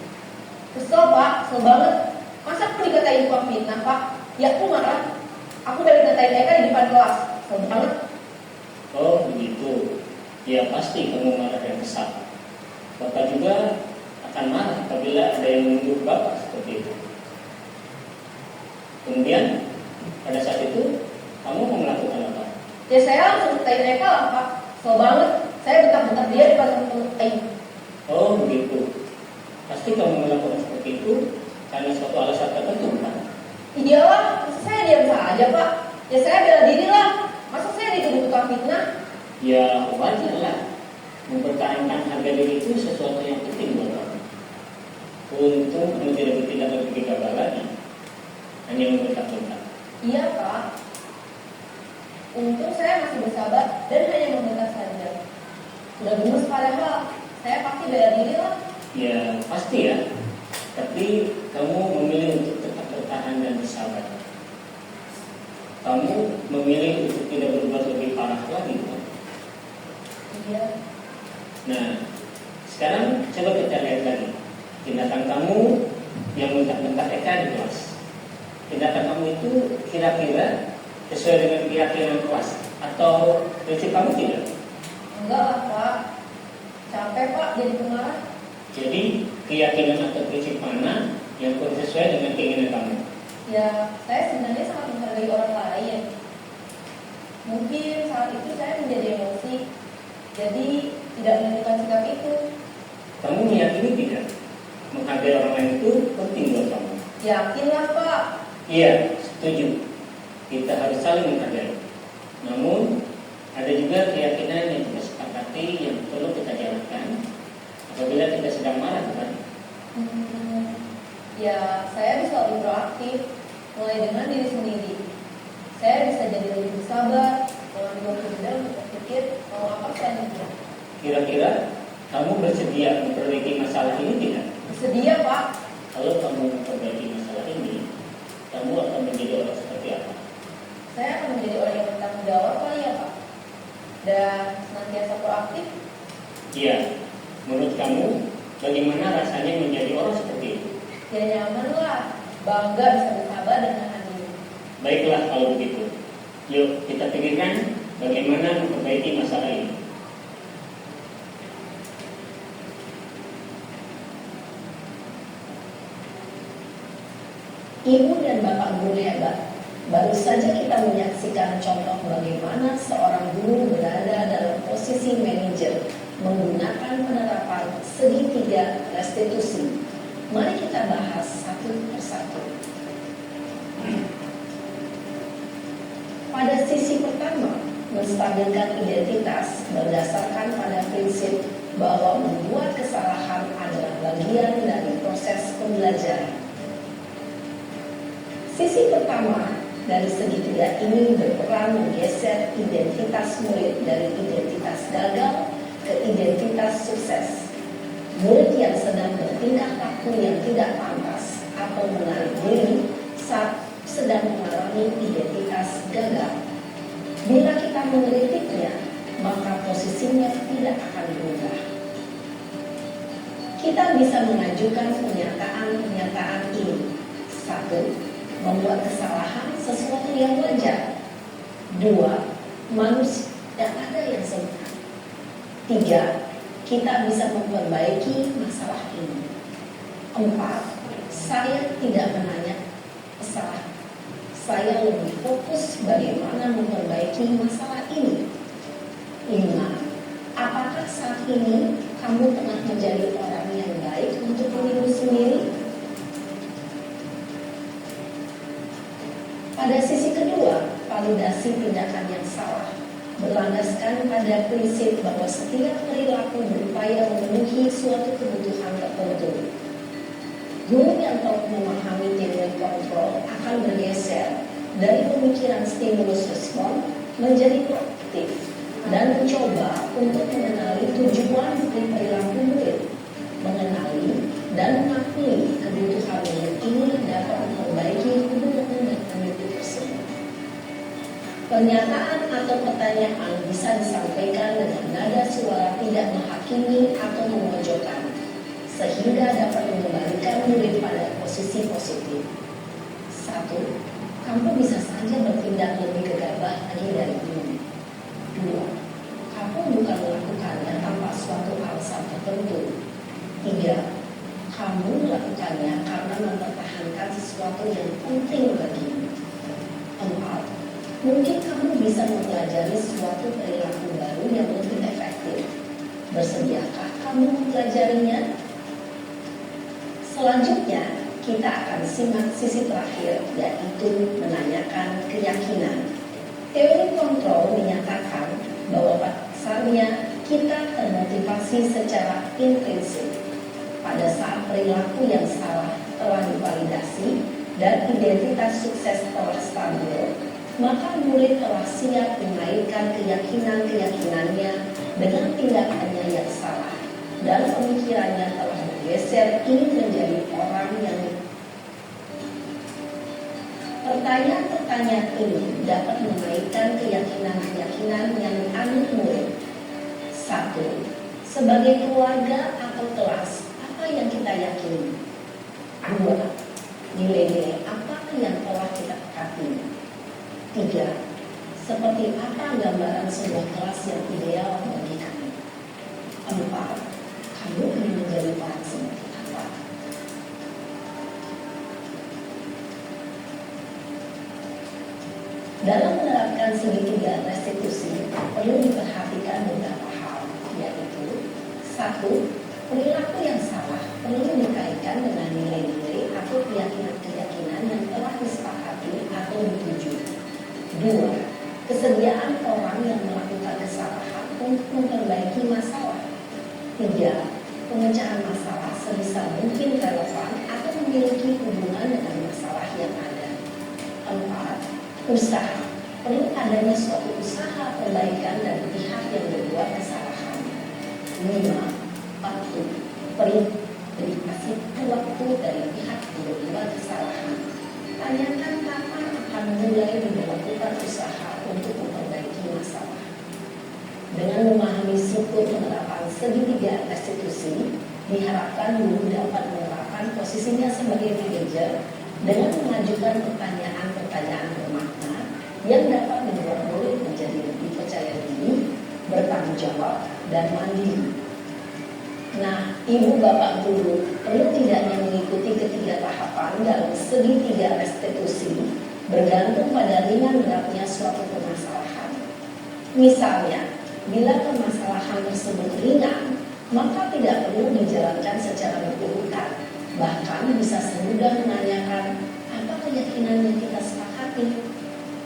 Kesel, Pak. Kesel banget. Masa aku dikatain tukang fitnah, Pak? Ya aku marah. Aku dari ngatain Eka di depan kelas. Kesel banget. Oh begitu. Ya pasti kamu marah dan kesal. Bapak juga akan marah apabila ada yang menuduh Bapak seperti itu. Kemudian pada saat itu kamu mau melakukan apa? Ya saya langsung ngatain Eka lah, Pak. Kesel banget. Saya bentak-bentak dia di depan temen-temen. Oh begitu. Pasti kamu melakukan seperti itu karena suatu alasan tertentu, kan? Iyalah, masa saya diam saja, Pak? Ya saya bela diri lah. Masa saya dituduh tukang fitnah? Ya wajar lah. Mempertahankan harga diri itu sesuatu yang penting buat kamu. Untung kamu tidak bertindak lebih gegabah lagi, hanya membentak-bentak. Iya, Pak. Untung saya masih bersabar dan hanya membentak saja. Udah gemes padahal, saya pasti bela diri lah. Ya pasti ya. Tapi kamu memilih untuk tetap bertahan dan bersabar. Kamu memilih untuk tidak berbuat lebih parah lagi, kan? Iya. Nah, sekarang coba kita lihat lagi tindakan kamu yang bentak-bentak Eka di kelas. Tindakan kamu itu kira-kira sesuai dengan keyakinan kelas atau prinsip kamu tidak? Enggak lah, Pak. Capek, Pak, jadi pemarah. Jadi keyakinan atau prinsip mana yang kurang sesuai dengan keinginan kamu? Ya, saya sebenarnya sangat menghargai orang lain. Mungkin saat itu saya menjadi emosi, jadi tidak menentukan sikap itu. Kamu meyakini tidak menghargai orang lain itu penting buat kamu? Yakinlah, Pak. Iya, setuju. Kita harus saling menghargai. Namun ada juga keyakinan yang kita sepakati yang perlu kita jalankan apabila kita sedang marah, bukan? Ya, saya bisa lebih proaktif, mulai dengan diri sendiri. Saya bisa jadi lebih bersabar, mengambil jeda untuk berpikir mau apa selanjutnya. Kira-kira kamu bersedia memperbaiki masalah ini tidak? Bersedia, Pak. Kalau kamu memperbaiki masalah ini, kamu akan menjadi orang seperti apa? Saya akan menjadi orang yang bertanggung jawab kali ya, Pak. Dan senantiasa proaktif. Iya. Menurut kamu, bagaimana rasanya menjadi orang seperti itu? Ya nyaman lah, bangga bisa bersabar dan menahan diri. Baiklah kalau begitu. Yuk kita pikirkan bagaimana memperbaiki masalah ini. Ibu dan Bapak guru hebat, baru saja kita menyaksikan contoh bagaimana seorang guru berada dalam posisi manajer menggunakan penerapan segitiga restitusi. Mari kita bahas satu persatu. Pada sisi pertama, menstabilkan identitas berdasarkan pada prinsip bahwa membuat kesalahan adalah bagian dari proses pembelajaran. Sisi pertama dari segitiga ini berperan menggeser identitas murid dari identitas gagal ke identitas identitas sukses. Murid yang sedang bertingkah laku yang tidak pantas atau menarik diri saat sedang mengalami identitas gagal. Bila kita mengkritiknya, maka posisinya tidak akan berubah. Kita bisa mengajukan pernyataan-pernyataan ini. 1. Membuat kesalahan sesuatu yang wajar. 2. Manusia tidak ada yang sempurna. 3. Kita bisa memperbaiki masalah ini. 4. Saya tidak menanya kesalahan. Saya lebih fokus bagaimana memperbaiki masalah ini. 5. Apakah saat ini kamu tengah menjadi orang yang baik untuk dirimu sendiri? Pada sisi kedua, validasi tindakan yang salah berlandaskan pada prinsip bahwa setiap perilaku berupaya memenuhi suatu kebutuhan tertentu. Guru yang telah memahami teori kontrol akan bergeser dari pemikiran stimulus respon menjadi proaktif dan mencoba untuk mengenali tujuan dari perilaku murid, mengenali dan mengakui kebutuhan murid ini dapat memperbaiki hubungan dengan murid tersebut. Pernyataan atau pertanyaan bisa disampaikan dengan nada suara tidak menghakimi atau memojokkan, sehingga dapat mengembalikan murid pada posisi positif. 1. Kamu bisa saja bertindak lebih gegabah lagi dari ini. 2. Kamu bukan melakukannya tanpa suatu alasan tertentu. 3. Kamu melakukannya karena mempertahankan sesuatu yang penting bagimu. 4. Mungkin kamu bisa mempelajari suatu perilaku baru yang lebih efektif. Bersediakah kamu mempelajarinya? Selanjutnya, kita akan simak sisi terakhir, yaitu menanyakan keyakinan. Teori kontrol menyatakan bahwa dasarnya kita termotivasi secara intrinsik. Pada saat perilaku yang salah telah divalidasi dan identitas sukses telah stabil, maka murid telah siap mengaitkan keyakinan-keyakinannya dengan tindakannya yang salah, dan pemikirannya telah bergeser ingin menjadi orang yang. Pertanyaan-pertanyaan ini dapat mengaitkan keyakinan-keyakinan yang dianut murid. 1. Sebagai keluarga atau kelas, apa yang kita yakini? 2. Nilai-nilai apa yang telah kita tekuni? 3. Seperti apa gambaran sebuah kelas yang ideal bagi kami? 4. Kamu ingin menjadi orang seperti apa? Dalam menerapkan segitiga restitusi, perlu diperhatikan beberapa hal, yaitu 1. Perilaku yang salah perlu dikaitkan dengan nilai-nilai atau keyakinan-keyakinan yang telah disepakati atau dituju. 2. Kesediaan orang yang melakukan kesalahan untuk memperbaiki masalah. 3. Pemecahan masalah sebisa mungkin relevan atau memiliki hubungan dengan masalah yang ada. 4. Usaha. Perlu adanya suatu usaha perbaikan dari pihak yang berbuat kesalahan. 5. Waktu. Perlu dedikasi waktu dari pihak yang berbuat kesalahan. Tanyakan kapan akan mulai dilakukan usaha untuk memperbaiki masalah. Dengan memahami siklus penerapan segitiga restitusi, diharapkan guru dapat menerapkan posisinya sebagai manajer dengan mengajukan pertanyaan-pertanyaan bermakna yang dapat membuat murid menjadi lebih percaya diri, bertanggung jawab, dan mandiri. Nah, ibu bapak guru perlu tidaknya mengikuti ketiga tahapan dalam segitiga restitusi bergantung pada ringan beratnya suatu permasalahan. Misalnya, bila permasalahan tersebut ringan, maka tidak perlu dijalankan secara berurutan. Bahkan bisa semudah menanyakan apa keyakinan yang kita sepakati.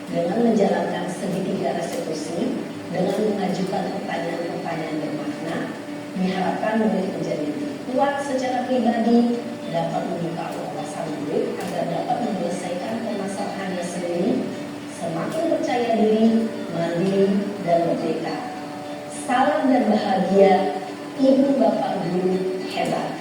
Dengan menjalankan segitiga restitusi, dengan mengajukan pertanyaan-pertanyaan bermakna, diharapkan murid menjadi lebih kuat secara pribadi, dapat membuka wawasan murid agar dapat menyelesaikan permasalahannya sendiri, semakin percaya diri, mandiri, dan merdeka. Salam dan bahagia, Ibu Bapak Guru hebat.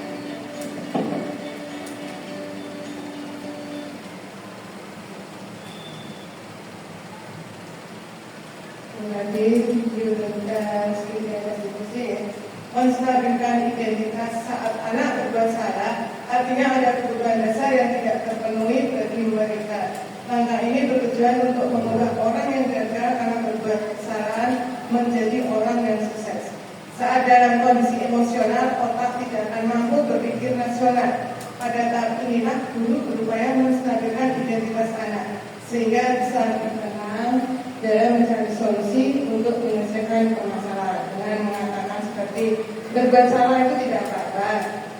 Menstabilkan identitas saat anak berbuat salah, artinya ada kebutuhan dasar yang tidak terpenuhi bagi mereka. Langkah ini bertujuan untuk mengubah orang yang gagal karena berbuat kesalahan menjadi orang yang sukses. Saat dalam kondisi emosional, otak tidak akan mampu berpikir rasional. Pada tahap inilah guru berupaya menstabilkan identitas anak, sehingga bisa lebih tenang dalam mencari solusi untuk menyelesaikan permasalahan dengan mengatakan seperti berbuat salah itu tidak apa-apa,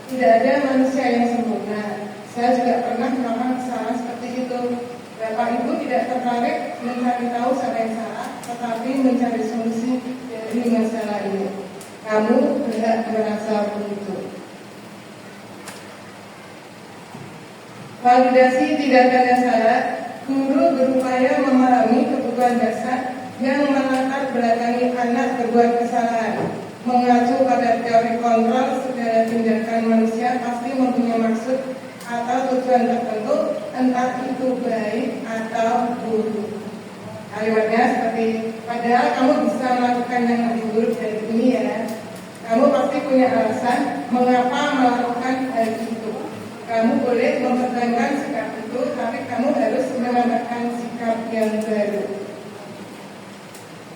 tidak ada manusia yang sempurna. Saya juga pernah melakukan kesalahan seperti itu. Bapak Ibu tidak tertarik mencari tahu siapa yang salah, tetapi mencari solusi dari masalah ini. Kamu berhak merasa begitu. Validasi tindakan yang salah. Guru berupaya memahami kebutuhan dasar yang melatar belakangi anak berbuat kesalahan. Mengacu pada teori kontrol, segala tindakan manusia pasti mempunyai maksud atau tujuan tertentu, entah itu baik atau buruk. Kalimatnya seperti, padahal kamu bisa melakukan yang lebih buruk dari ini ya. Kamu pasti punya alasan mengapa melakukan hal itu. Kamu boleh mempertahankan sikap itu, tapi kamu harus menambahkan sikap yang baru.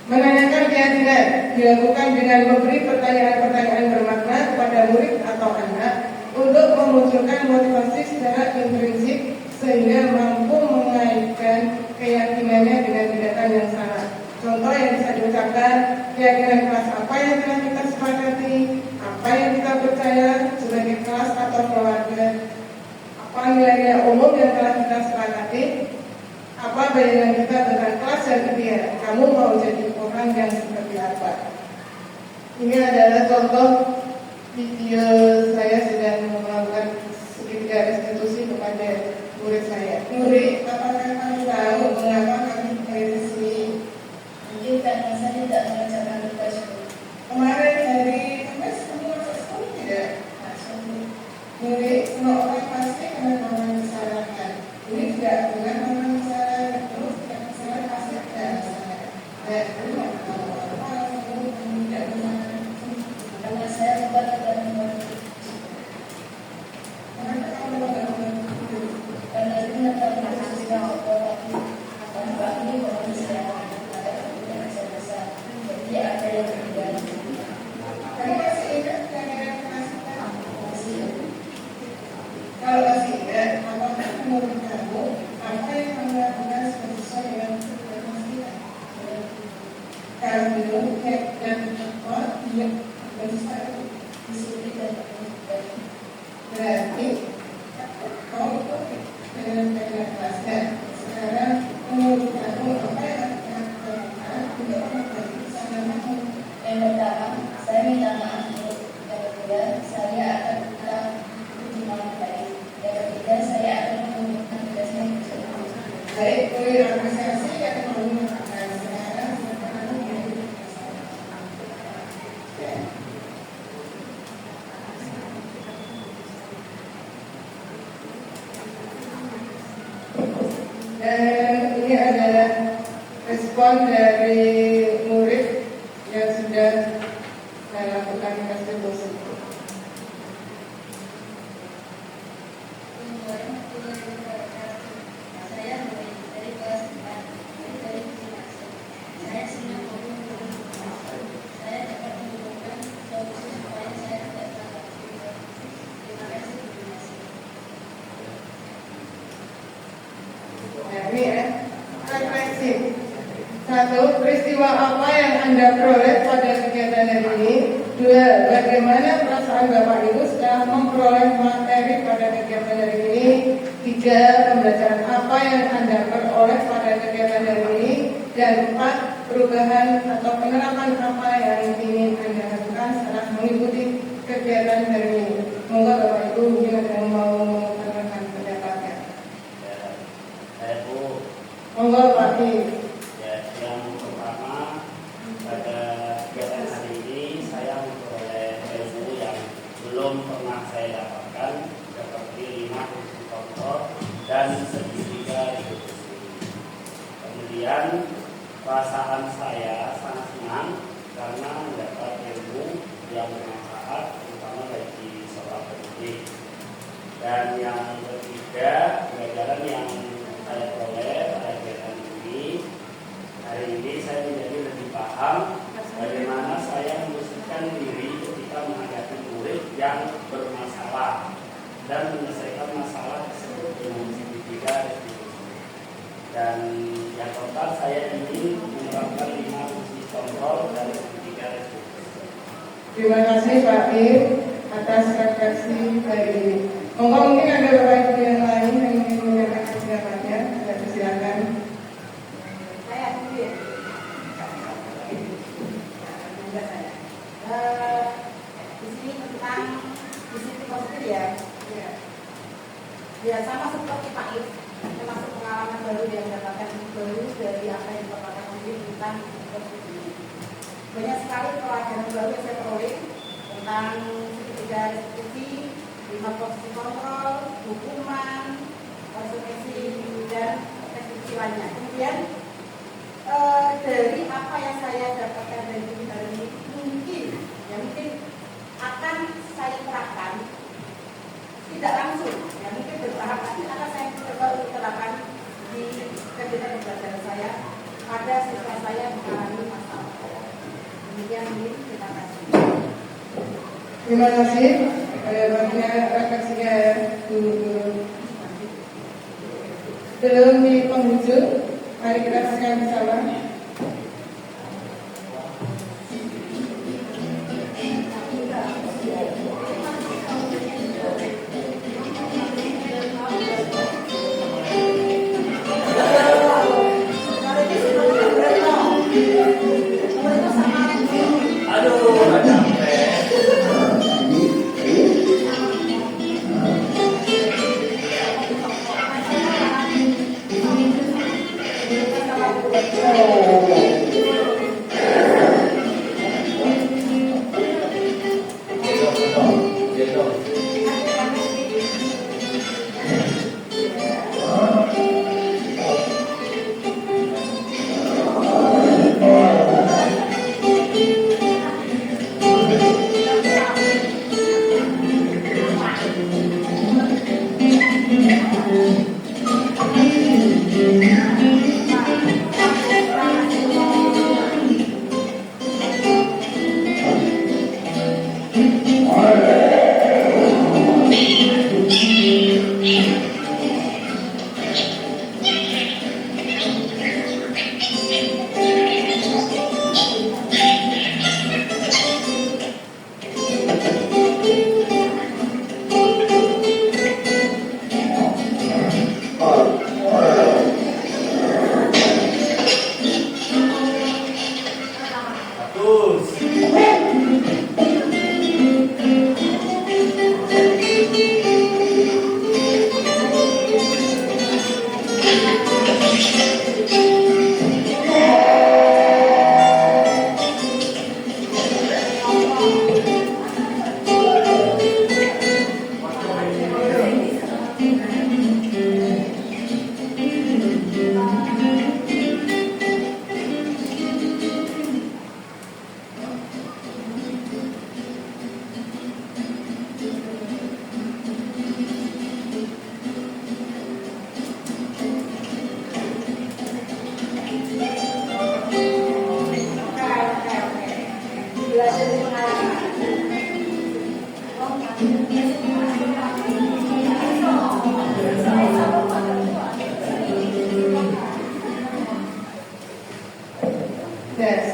Menanyakan keyakinan dilakukan dengan memberi pertanyaan-pertanyaan bermakna kepada murid atau anak untuk memunculkan motivasi secara intrinsik sehingga mampu mengaitkan keyakinannya dengan tindakan yang salah. Contoh yang bisa diucapkan, keyakinan kelas apa yang telah kita sepakati, apa yang kita percaya sebagai kelas atau keluarga, apa nilai-nilai umum yang telah kita sepakati, apa bayangan kita tentang kelas dan dia. Kamu mau jadi orang yang seperti apa? Ini adalah contoh video saya sedang melakukan segitiga restitusi kepada murid saya. Murid, apakah kamu tahu mengapa kami hadir di sini? Mungkin karena saya tidak mengerjakan tugas. Kemarin hari Kamis kamu masuk sekolah tidak? Masuk. Murid, semua orang pasti akan melakukan kesalahan. Ini tidak bukan orang kesalahan, terus tidak kesalahan pasti ada kesalahan. Dan itu Karena saya bukan dengan kenapa kamu melakukan itu? karena itu tidak khususnya otomatis. Dan kami manusia ada kebutuhan besar. Jadi ada yang terjadi. Kamu masih ingat kira-kira kelas kita? Kalau masih ingat, apakah menurut kamu apa yang kamu lakukan sesuai dengan kebutuhan kita? Kamu dan apa yang bisa Disiplin dan kemudian berarti kamu itu dengan kelasnya. Sekarang menurut kamu apa yang akan dilakukan untuk memperbaiki kesalahan kamu? yang pertama, saya minta maaf untuk yang kedua, saya akan tetap di malam hari. Yang ketiga, saya akan menunjukkan tugasnya yang bersama. Baik, mulai apresiasi yang menggunakan sekarang sekarang menjadi dan ini adalah respon dari murid yang sudah saya lakukan restitusi. Saya mulai dari kelas 4, dari masing-masing. Saya senang ngobrol. Saya dapat menemukan solusi supaya saya tidak salah. Terima kasih. Nah ini ya, refleksi. Satu, peristiwa apa yang Anda peroleh pada kegiatan hari ini? Dua, bagaimana perasaan Bapak Ibu setelah memperoleh materi pada kegiatan hari ini? Tiga, pembelajaran apa yang Anda peroleh pada kegiatan hari ini? Dan empat, perubahan atau penerapan apa yang ingin Anda lakukan setelah mengikuti kegiatan hari ini? Monggo Bapak Ibu mungkin ada yang mau menyampaikan pendapatnya. Monggo Pak I. Yang pertama, pada kegiatan hari ini saya memperoleh ilmu belum pernah saya dapatkan seperti 5 kursi kontrol dan segitiga restitusi. Kemudian perasaan saya sangat senang karena mendapat ilmu yang bermanfaat terutama bagi seorang pendidik. Dan yang ketiga, pelajaran yang saya peroleh pada kegiatan ini, hari ini saya menjadi lebih paham bagaimana saya membersihkan diri ketika menghadapi murid yang bermasalah dan menyelesaikan masalah tersebut dengan segitiga restitusi. Dan yang keempat, saya ingin menerapkan 5 fungsi kontrol dan segitiga restitusi. Terima kasih Pak Ir atas refleksi dari. Mungkin ada Bapak Ibu yang lain yang ingin menyampaikan pendapatnya, saya persilakan. Saya dulu ya. Di sini tentang disiplin positif ya. Ya sama seperti Pak Ir, termasuk pengalaman baru yang mendapatkan baru dari apa yang dipaparkan mungkin tentang disiplin positif ini. Banyak sekali pelajaran baru yang saya peroleh tentang segitiga restitusi, 5 posisi kontrol, hukuman, konsekuensi dan restitusi lainnya. Kemudian dari apa yang saya dapatkan dari hari ini mungkin akan saya terapkan tidak langsung, ya mungkin bertahap, tapi akan saya coba untuk terapkan di kegiatan pembelajaran saya pada siswa saya mengalami masalah. Demikian ini, terima kasih. Terima kasih. Banyak refleksinya dulu. Belum di penghujung, mari kita saksikan bersama.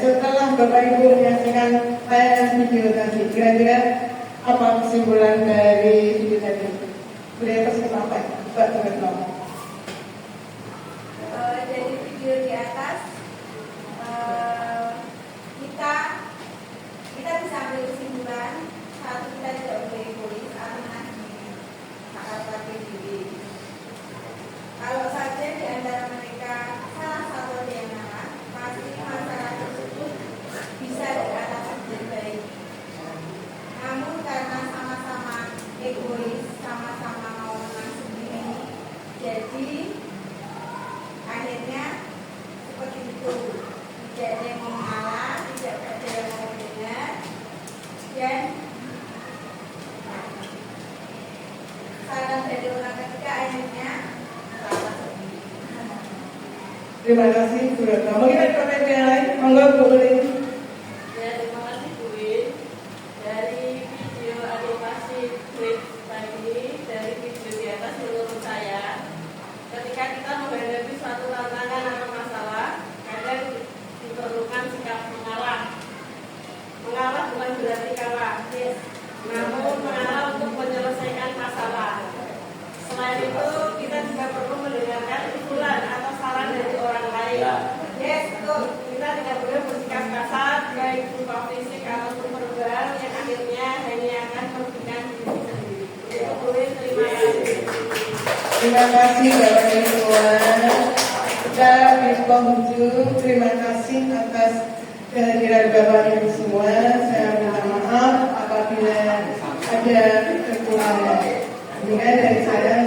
Setelah Bapak Ibu menyaksikan tayangan video tadi, kira-kira apa kesimpulan dari video tadi? Boleh persilakan Pak Retno. Dari video di atas kita bisa ambil kesimpulan, satu, kita tidak boleh egois atau menagih hak diri. Kalau saja di antara mereka salah satu yang marah, pasti masalah tersebut bisa diatasi dengan baik. Namun karena sama-sama Terima kasih Bu Retno. Mungkin ada pertanyaan yang lain? Monggo Bu Lin. Ya, terima kasih Bu Win. Dari video animasi break tadi, dari video di atas menurut saya, ketika kita menghadapi suatu tantangan atau masalah, kadang diperlukan sikap mengalah. Mengalah bukan berarti kalah, namun mengalah untuk menyelesaikan masalah. Selain itu, kita juga perlu mendengarkan usulan atau saran dari orang lain. Kita tidak boleh bersikap kasar, baik berupa fisik ataupun verbal, yang akhirnya hanya akan merugikan diri sendiri. Itu boleh, terima kasih. Terima kasih Bapak Ibu semua. Kita di penghujung, terima kasih atas kehadiran Bapak Ibu semua. Saya minta maaf apabila ada kekurangan. Dari saya